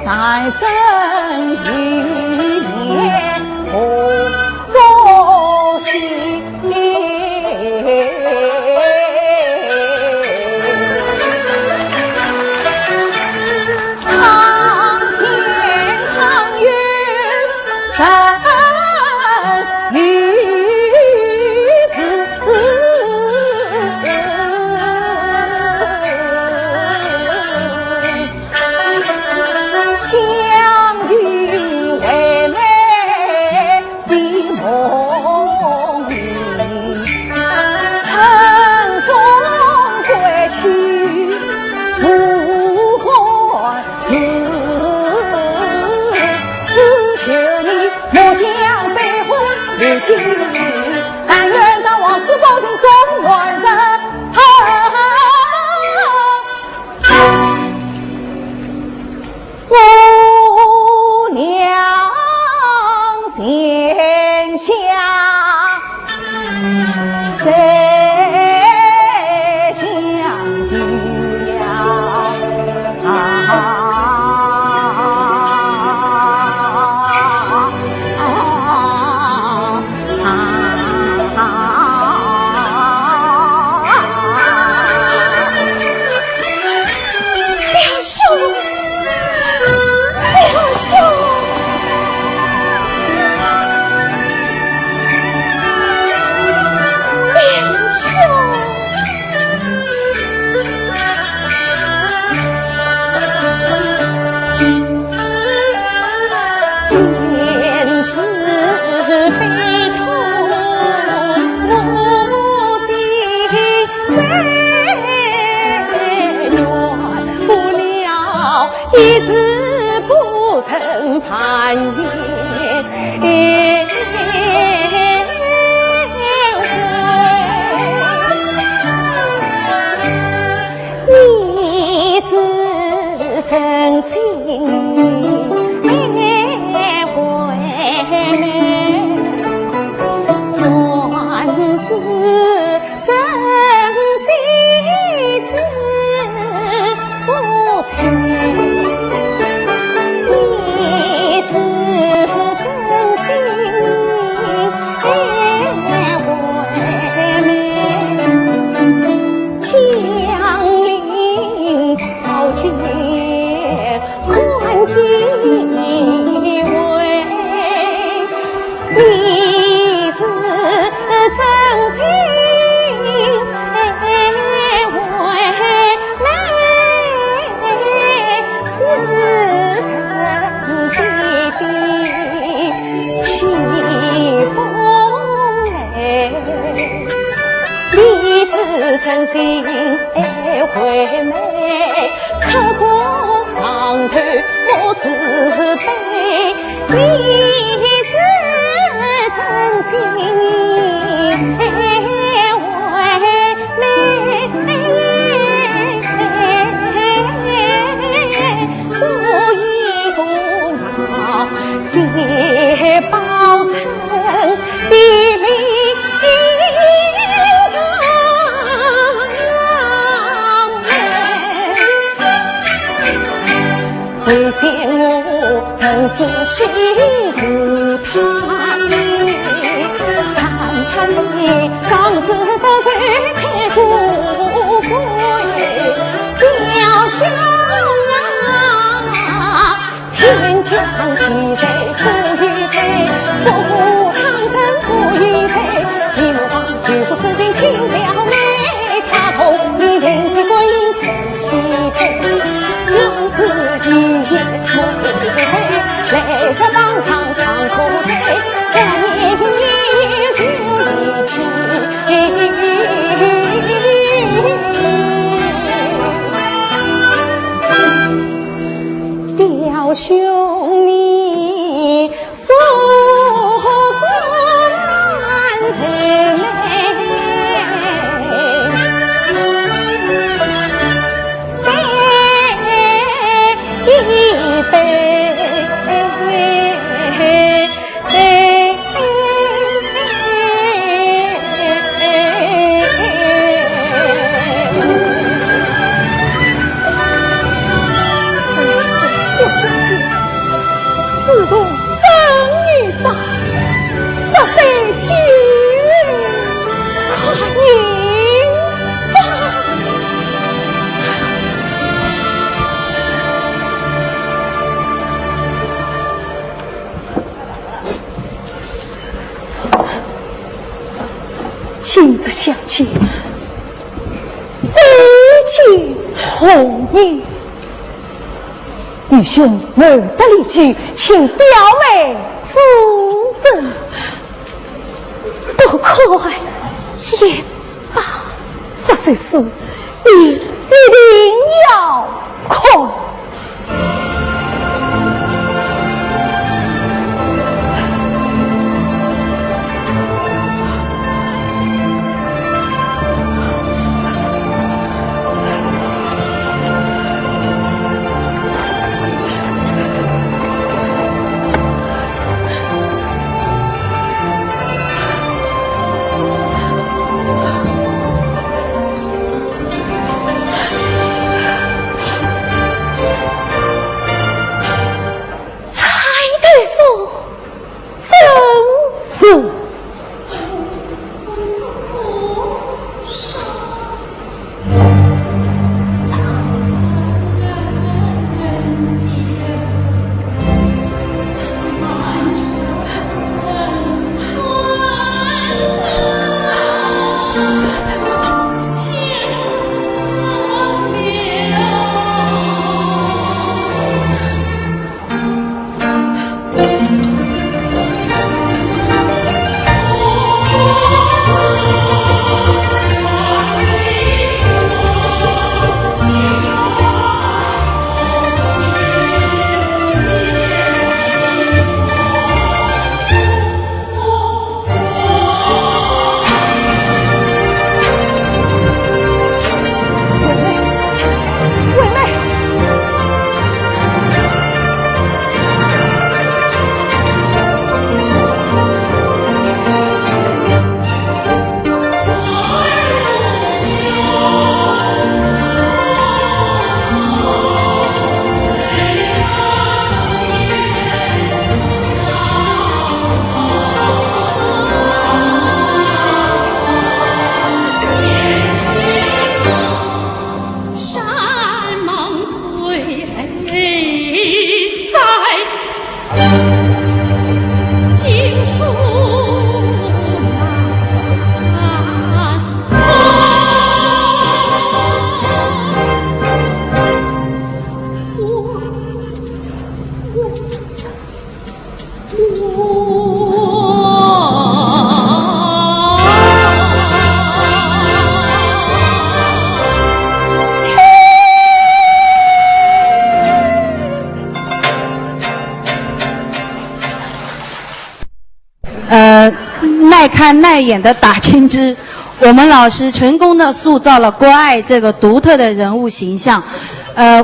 三生余年何作戏？苍天苍月一时不曾繁言。你是真心真心爱惠美，刻骨铭头我是悲。你是真心爱惠美，足以不要谢报成比邻。为想我曾是心如他意，看看你长子得罪太富贵，雕兄啊，天降喜谁出于谁，不负苍生出于谁，一目光举不此地情表美，他同你人在观音同喜配。又是一夜梦回，泪在当场唱苦醉，3年一月离去。表兄你所转最一杯，我兄弟似度生于上，这非举快饮吧。今日相见，非见红颜。愚兄没得理据，请表妹主正。不快也罢，这些事你一定要快。憨耐眼的打金枝，我们老师成功的塑造了郭爱这个独特的人物形象。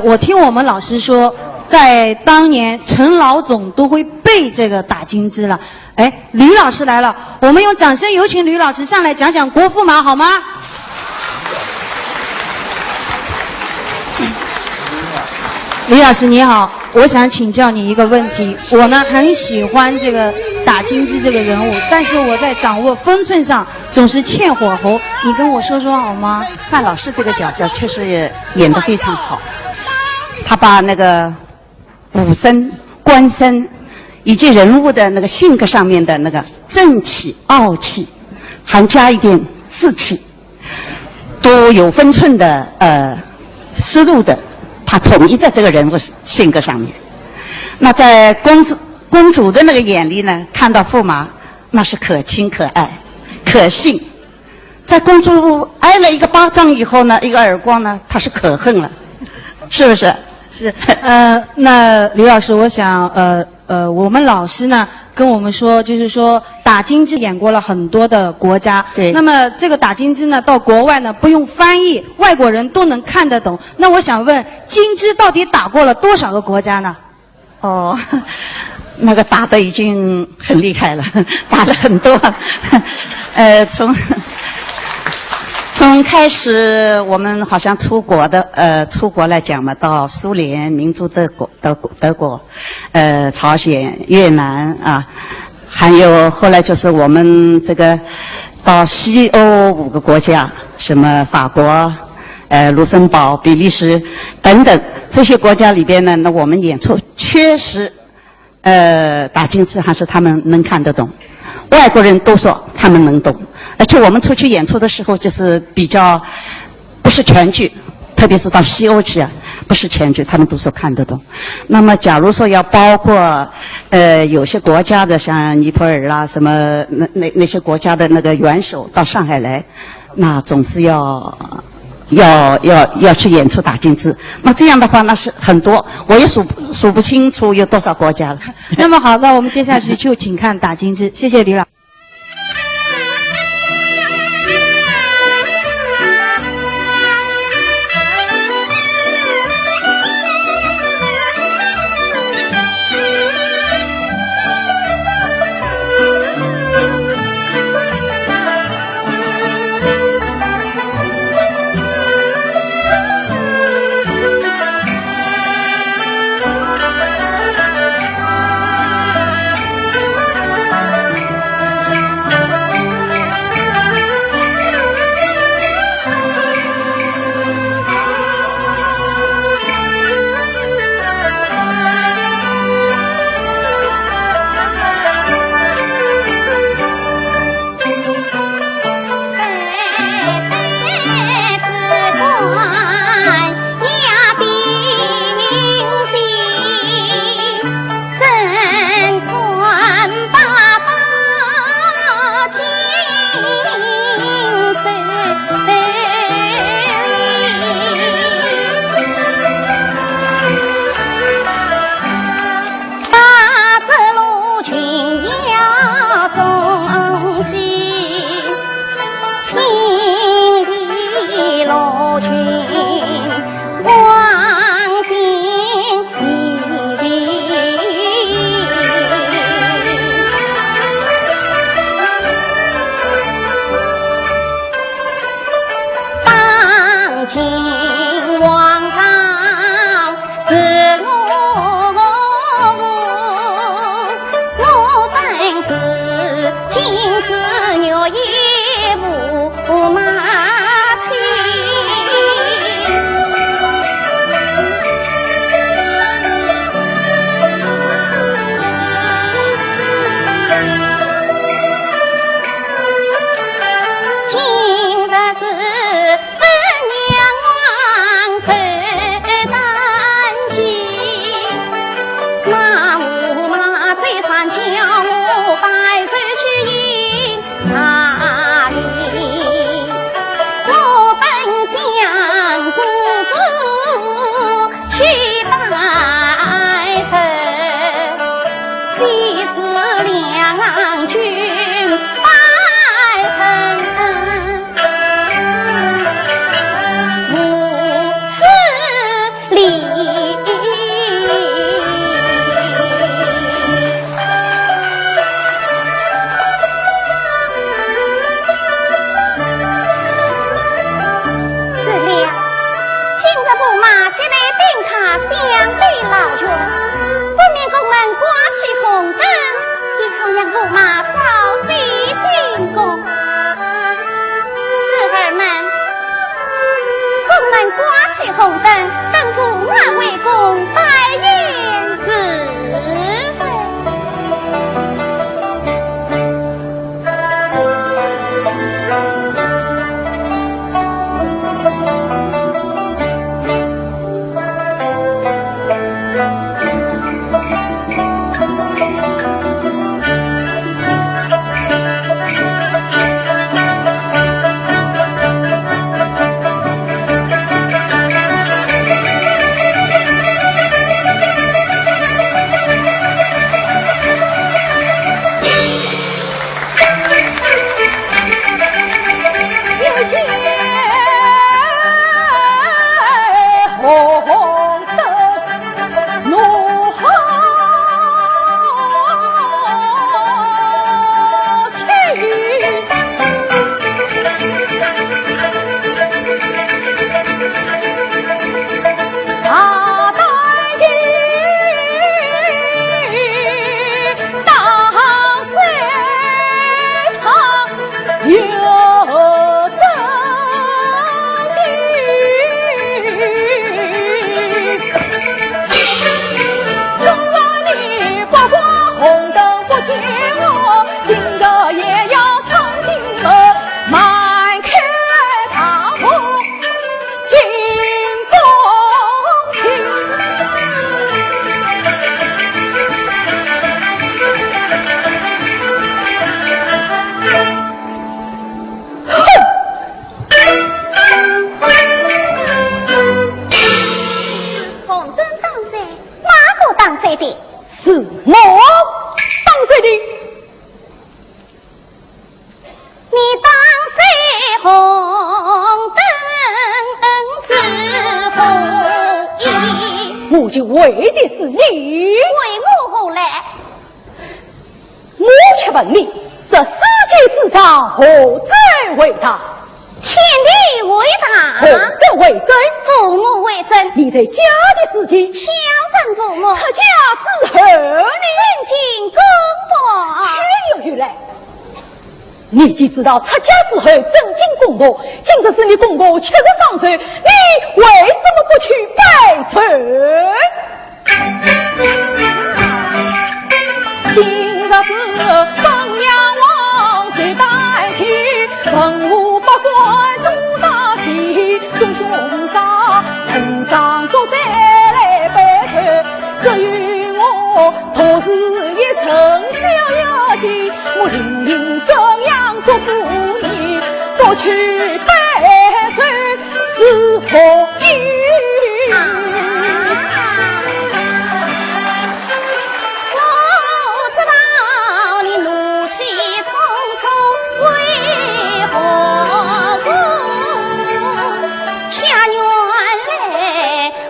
我听我们老师说，在当年陈老总都会背这个打金枝了。哎，吕老师来了，我们用掌声有请吕老师上来讲讲国驸马好吗？李老师你好，我想请教你一个问题。我呢很喜欢这个打金枝这个人物，但是我在掌握分寸上总是欠火候，你跟我说说好吗？范老师这个角色确实演得非常好，他把那个武生、官生以及人物的那个性格上面的那个正气、傲气，还加一点志气，都有分寸的思路的。他统一在这个人物性格上面。那在公主的那个眼里呢，看到驸马那是可亲可爱可信，在公主挨了一个巴掌以后呢，一个耳光呢，她是可恨了，是不是？是。那吕老师，我想我们老师呢跟我们说，就是说打金枝演过了很多的国家，对。那么这个打金枝呢，到国外呢不用翻译，外国人都能看得懂。那我想问，金枝到底打过了多少个国家呢？哦，那个打得已经很厉害了，打了很多。从开始我们好像出国来讲嘛，到苏联、民族德国，朝鲜、越南啊，还有后来就是我们这个到西欧5个国家，什么法国、卢森堡、比利时等等这些国家里边呢，那我们演出确实，打金枝还是他们能看得懂。外国人都说他们能懂，而且我们出去演出的时候就是比较不是全剧，特别是到西欧去啊，不是全剧，他们都说看得懂。那么假如说要包括有些国家的，像尼泊尔啦什么那些国家的那个元首到上海来，那总是要去演出打金枝。那这样的话那是很多，我也数不清楚有多少国家了。那么好，那我们接下去就请看打金枝。谢谢李老师。相对老君，不免宫门挂起红灯，以后让驸马早些进宫。侍儿们，宫门挂起红灯，等驸马为公拜宴是非。我就为的是你，为我何来？我却问你，这世界之上何在为大？天地为大，何在为真？父母为真。你在家的事情，孝顺父母。出家之后，你尊敬公婆，却又来。你既知道出家之后尊敬公婆，今日是你公婆73岁，你为什么不去拜岁？今日是凤阳王岁代起，文武百官都大齐，众兄长呈上桌带来拜岁，只有我独自一生逍遥间，我伶仃怎样做妇女，不去拜岁是何意？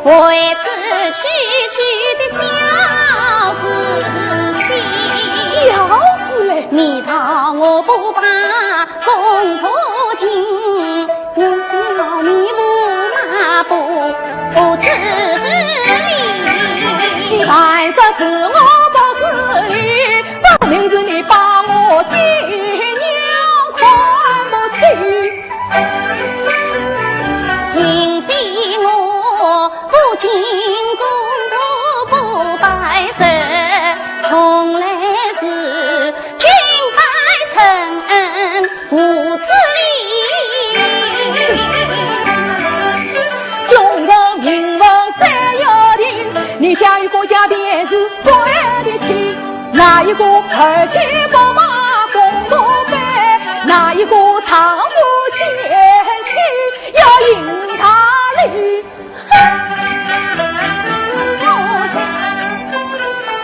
为此区区的小事情，小事嘞！你当我不怕公婆敬，我笑你驸马不自理。但说是我不自理，这名字你把我爹娘看不起。硬逼我不进公婆不拜神，从来是君拜臣无此理。众人明文三要定，你家与国家便是关的亲，哪一个儿媳不骂公婆拜，哪一个丈夫见亲要迎他礼。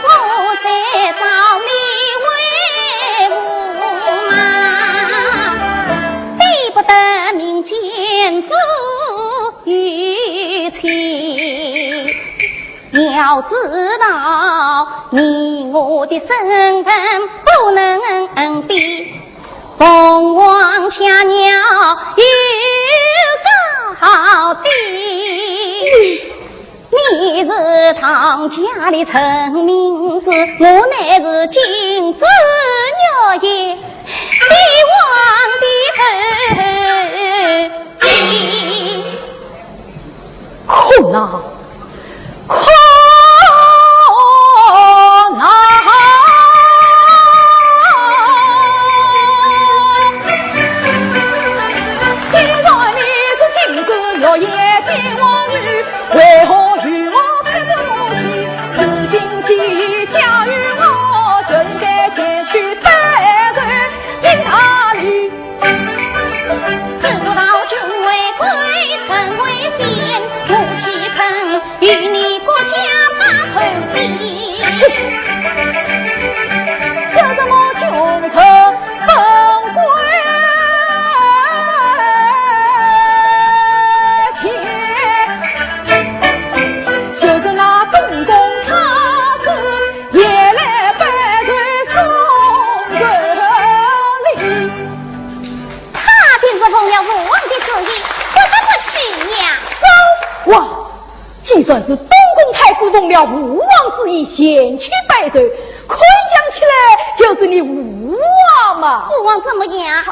我在找你为驸马，逼不得民间富与亲。要知道你我的身份不能比，凤凰恰鸟有高低。你是堂家里称名字，我乃是金枝玉叶，帝王的后裔。困啊，困啊！既然你是金枝玉叶帝王女，为何与我配着母亲？是今既嫁与我，就应该先去拜寿应他礼。自古道君为贵，臣为贤，母亲恨与你国家把头比。这什么君臣分贵钱？就是那东宫他子也来拜岁送人礼。他定是奉了父王的旨意，我怎么去呀？走！哇，既算是东宫太子奉了吴王之意前去拜寿，可以讲起来就是你吴王嘛。父王怎么样？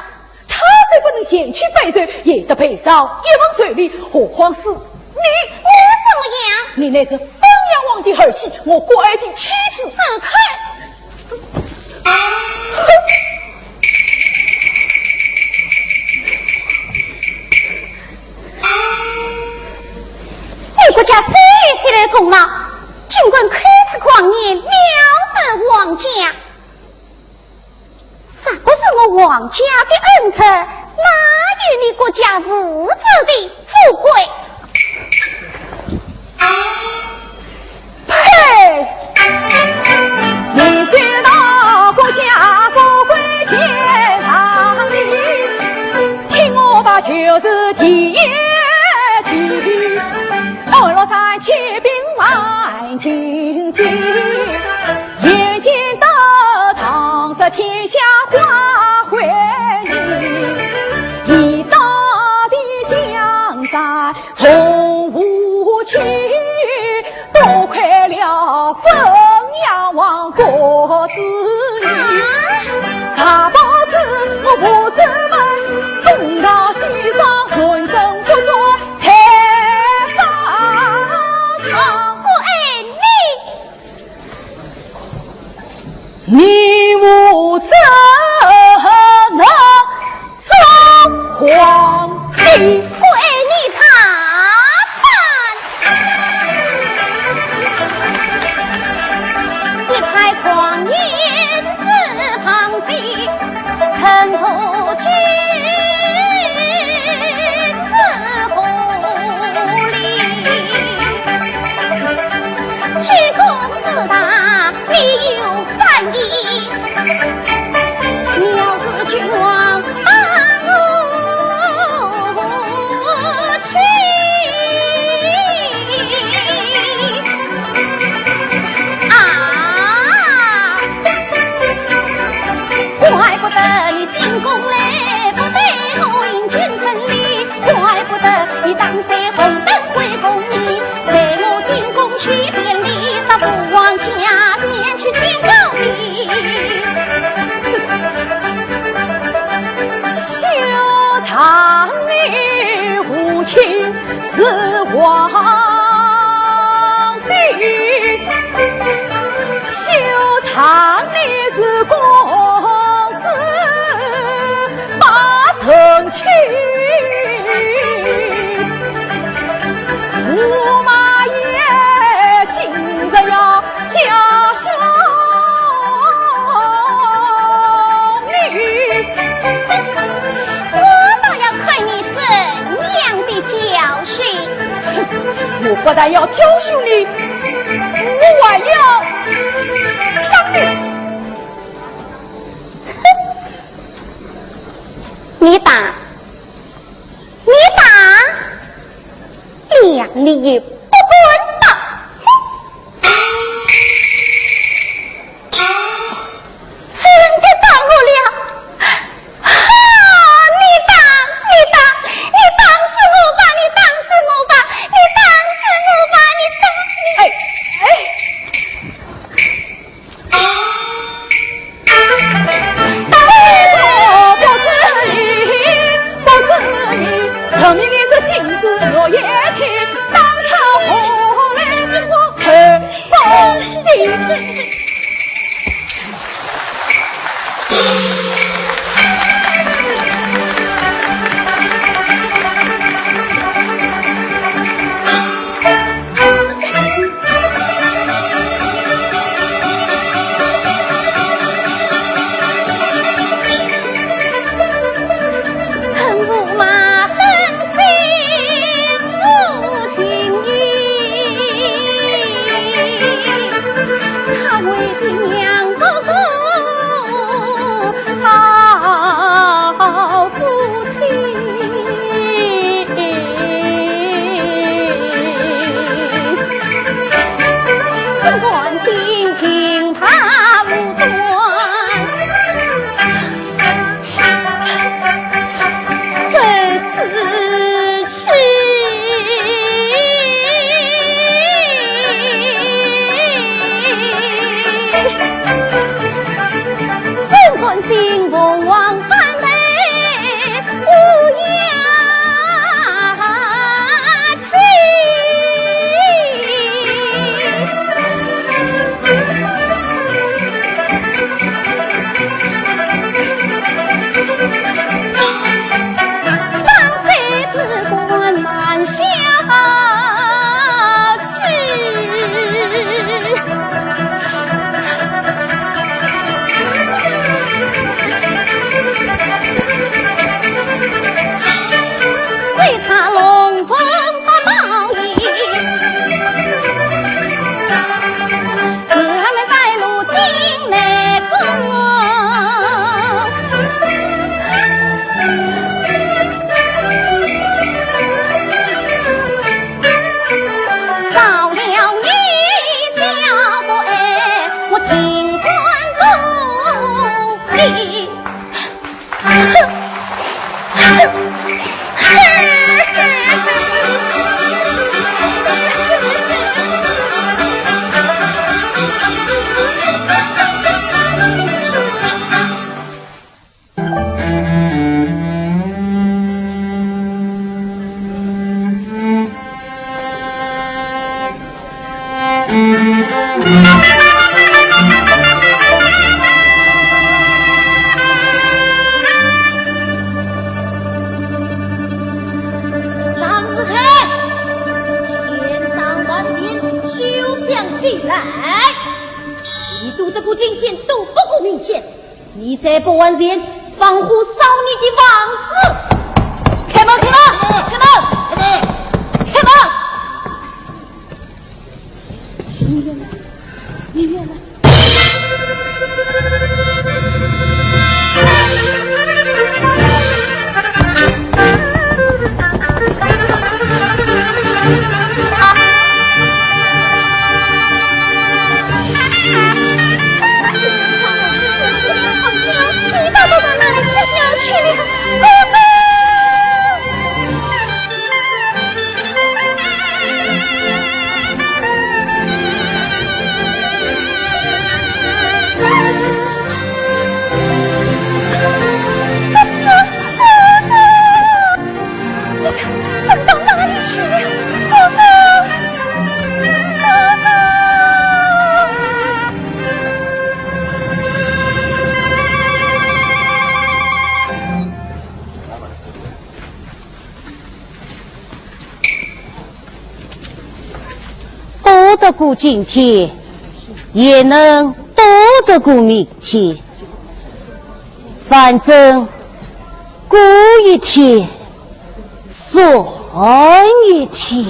他虽不能前去拜寿，也得陪上一往水里，何况是你？我怎么样？你乃是封阳王的儿媳，我国爱的妻子。走开！你国家谁与谁来功劳？尽管开此狂言，藐视王家，啥个是我王家的恩赐？哪与你国家无知的富贵？呸！你知道国家富贵千堂里，听我把就是第一题。二老三骑兵万斤斤，眼见得唐杀天下花回你，一大的江山从无情。多亏了封阳王国子女，啥报是我父子们东到西上，论证不做才上场。我爱你，你我怎能做皇帝？我爱你他。狂言四旁飞，尘土君自不理。举公自大，你有犯意。你要是君王无情。怪不得你进宫来，不对我迎君成礼；怪不得你当在红灯会公义，在我进宫去便礼，到父王家前去见高你。修长你父亲是皇帝，修长你是公生气，驸马爷今日要加上你，我倒要看你怎样的教训。我不但要教训你，我还要打你。你打，你打，两里也不滚的。真的打我了！啊！你打死我吧！你打死我吧！你打死我吧！你打！哎！镜子我也听，当朝后来我看风景。再不完全防护少女的王子，开门，开门，开门，开门！医院呢？医院呢？得过今天，也能躲得过明天。反正过一天算一天。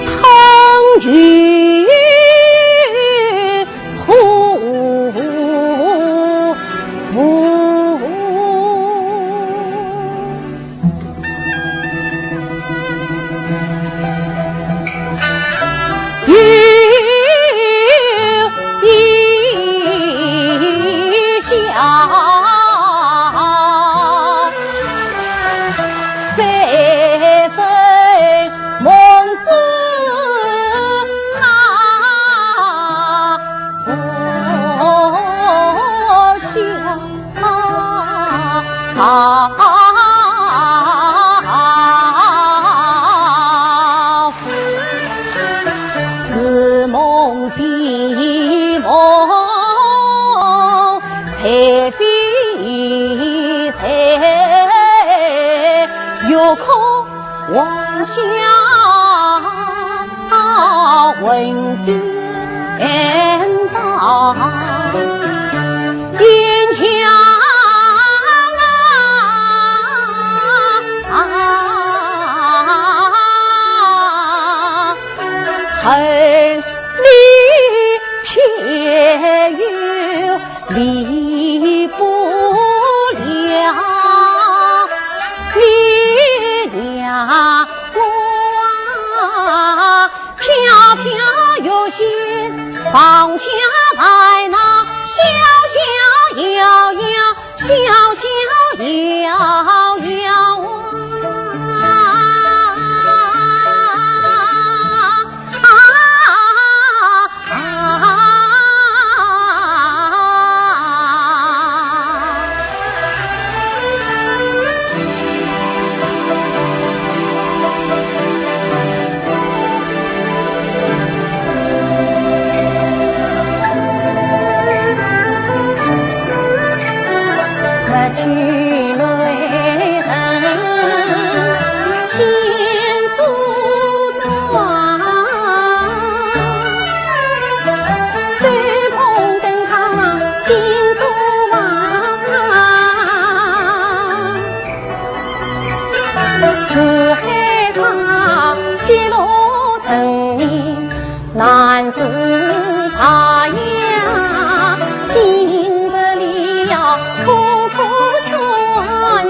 汤与晚霞问颠倒，边墙恨离偏又离不了，你俩我飘飘又现放下来那小小摇摇，小小摇摇去泪痕，千足转，随风灯塔金足网，四海他西路成年难自他呀，今日里要苦苦劝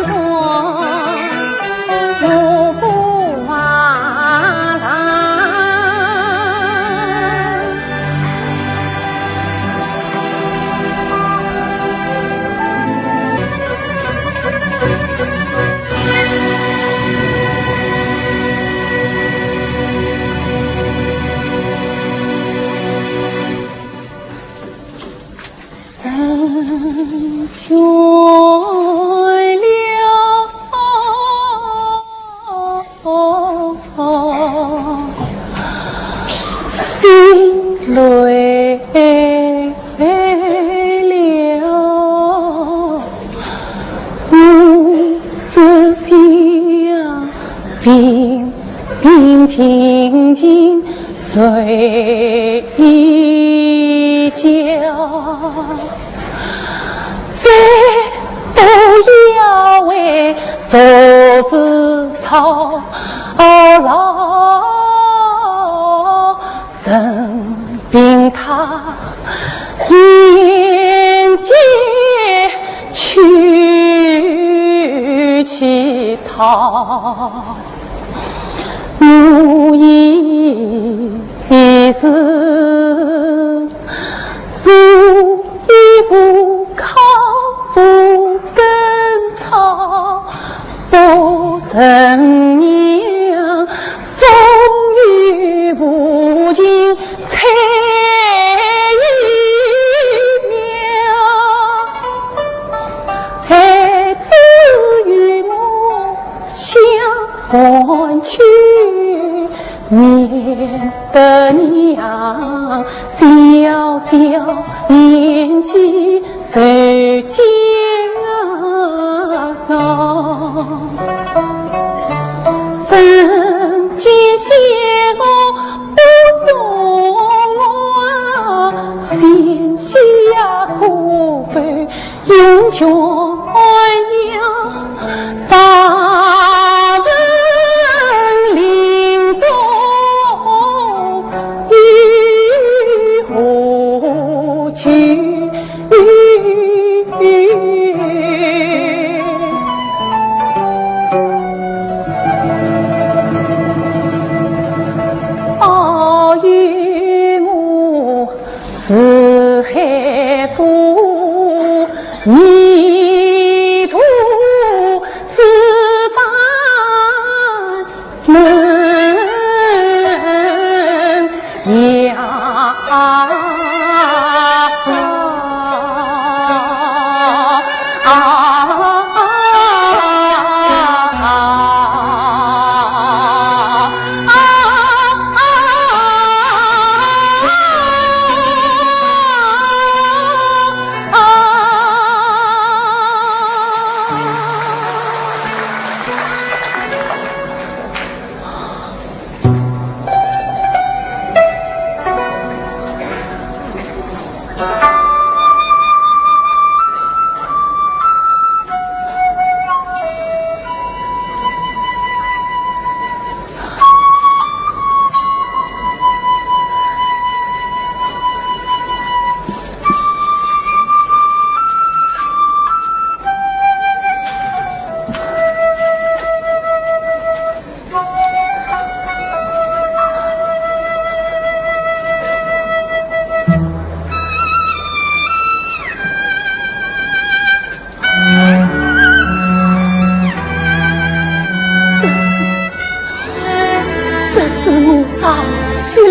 做无福啊倦了，心累了，不仔细呀，平平静静睡一觉。再不要为嫂子操劳，生病他眼睛去乞讨，无疑是如意不靠不根草，不成娘风雨不尽彩一苗，孩子与我相还去，免得娘小小年纪受煎熬，人间险恶不容我，险些苦悲永绝娘，杀人临终与何去？报与我四海父，迷途自返能呀。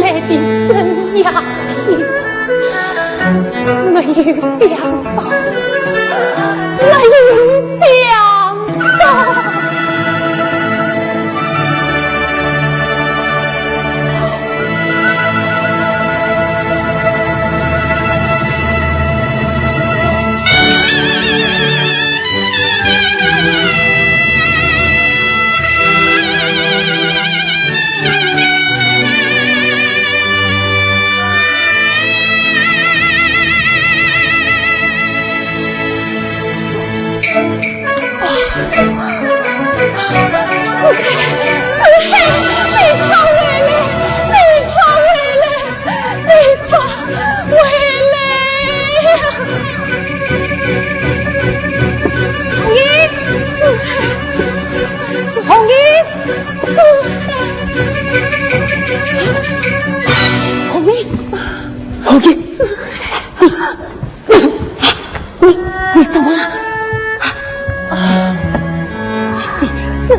来的生鸦片，没有想到，没有想到。你怎么了？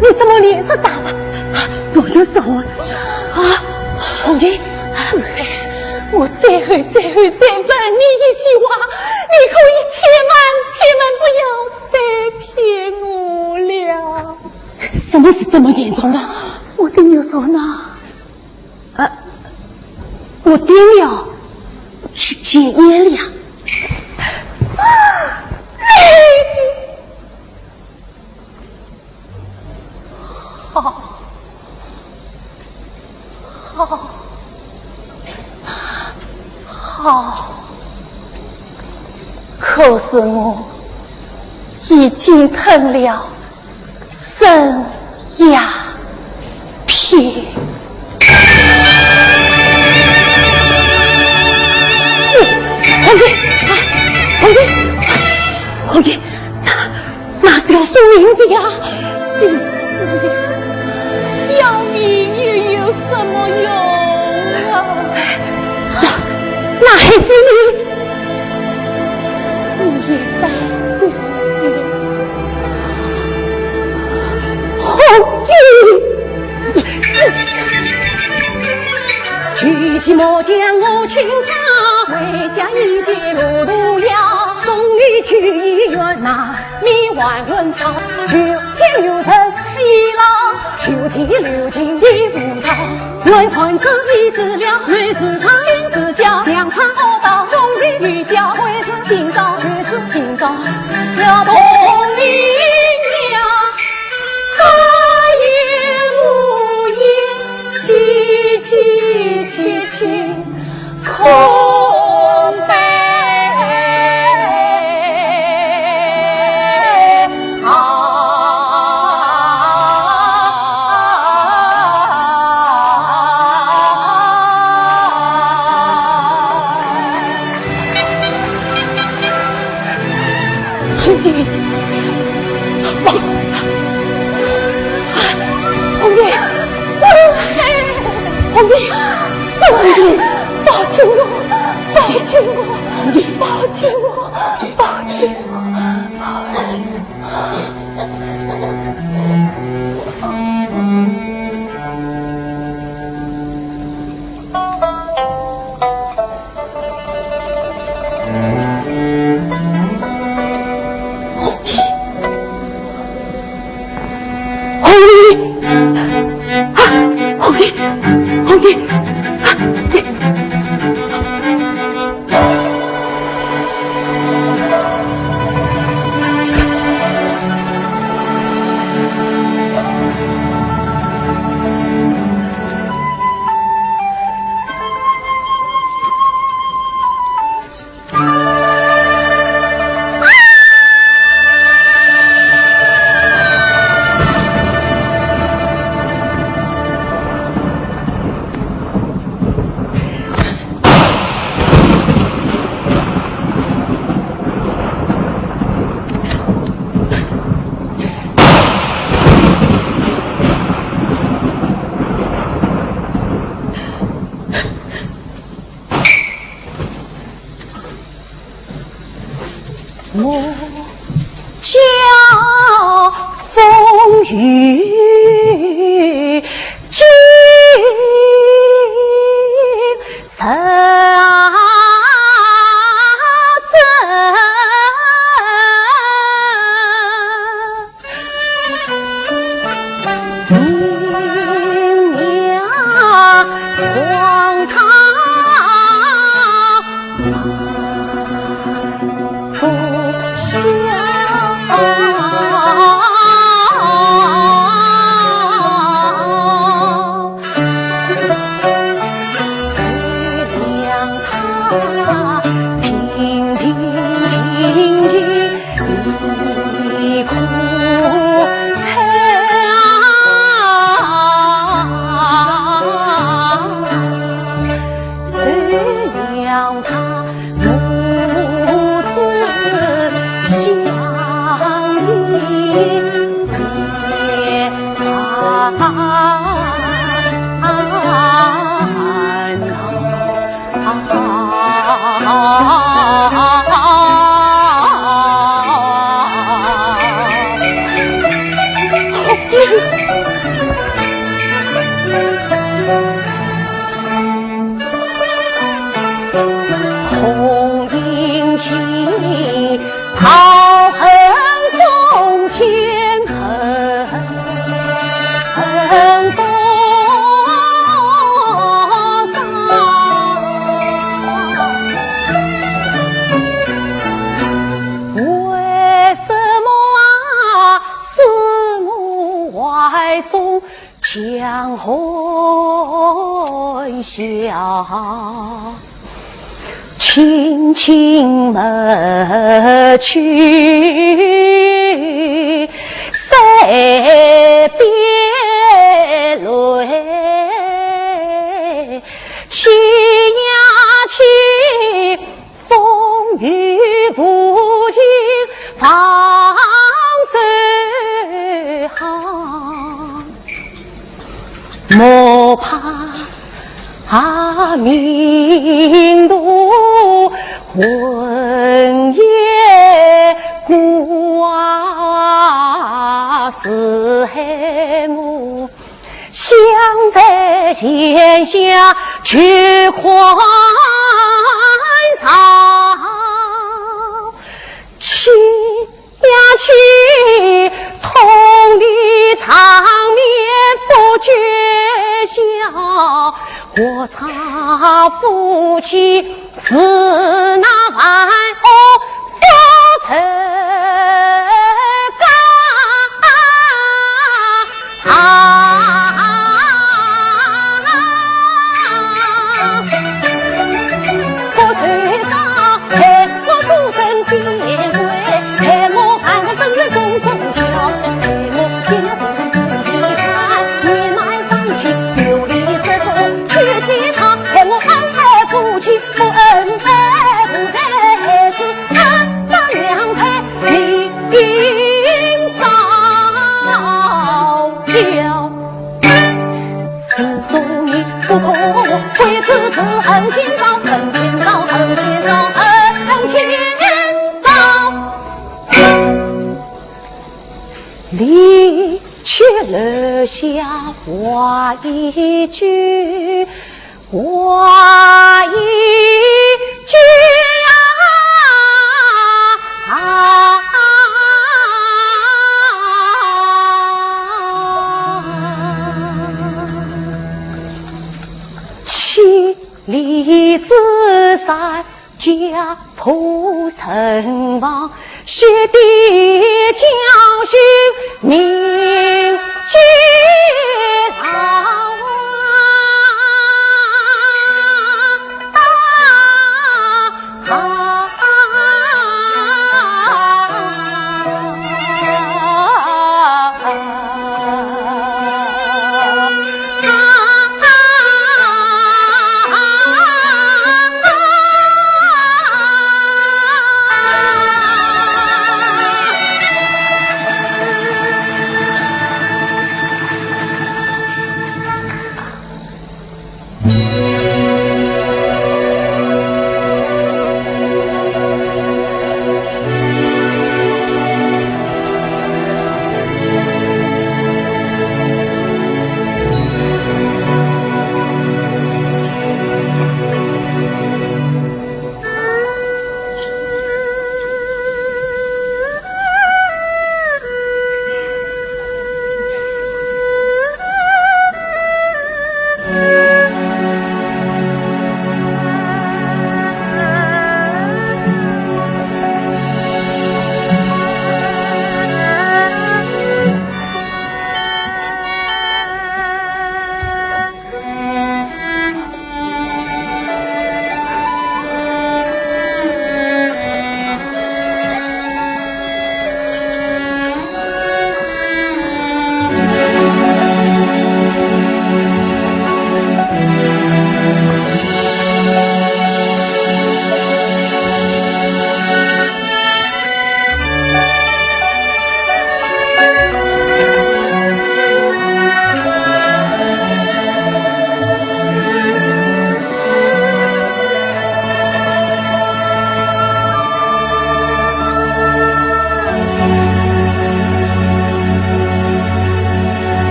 你怎么脸色大了？我的手啊！红云，四海，我最后再问你一句话，你可以千万不要再骗我了。什么是这么严重的？我的牛手呢？我爹要去检验了。好，可是我已经吞了生鸦片。红云，那是个送命的呀！要命又有什么用啊？那孩子你也带走红云，举起魔将我请他，回家一介路途了。送你去医院呐，你万文草，秋天有成一老，秋天流尽一如桃。论团子一治疗，论市场新市家，两场好道终于与家，会是新招，却是今朝了同龄呀，他也无言，凄空悲。我叫风雨君受红缨旗，豪横中前恨多少？为什么啊？四目怀中将混淆？轻轻抹去谁别泪，气呀气，风雨不尽方最好，莫怕名度魂也孤啊，是害我想在线下去宽敞，气呀气，痛的场面不觉晓，我查夫妻是那玩偶发成横前走，横前走，横前走，横前走。你却留下话一句，话一句啊！离子山家仆身亡，血滴教训铭记牢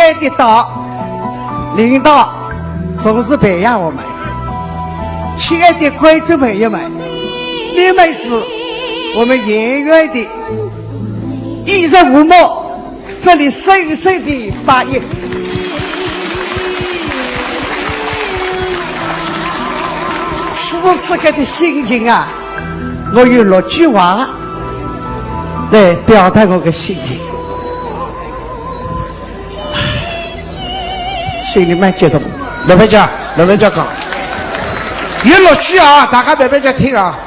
爱的党领导总是培养我们，亲爱的观众朋友们，你们是我们演员的艺人无墨，这里深深的发言。此时此刻的心情啊，我有6句话来表达我的心情，心里蛮激动。刘培家讲，有6句啊，大家慢慢在听啊。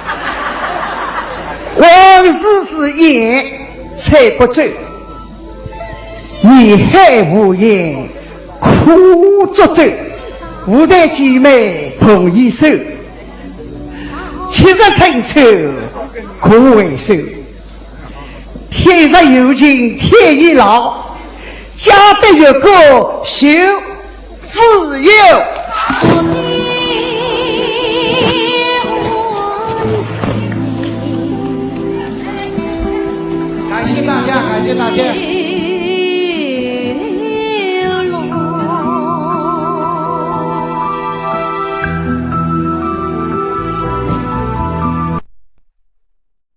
往事是烟吹不走，你海无言苦作舟，舞台姐妹同一手，七日春秋苦为寿，天上有情天亦老，家得有个修自由。感谢大家，感谢大家。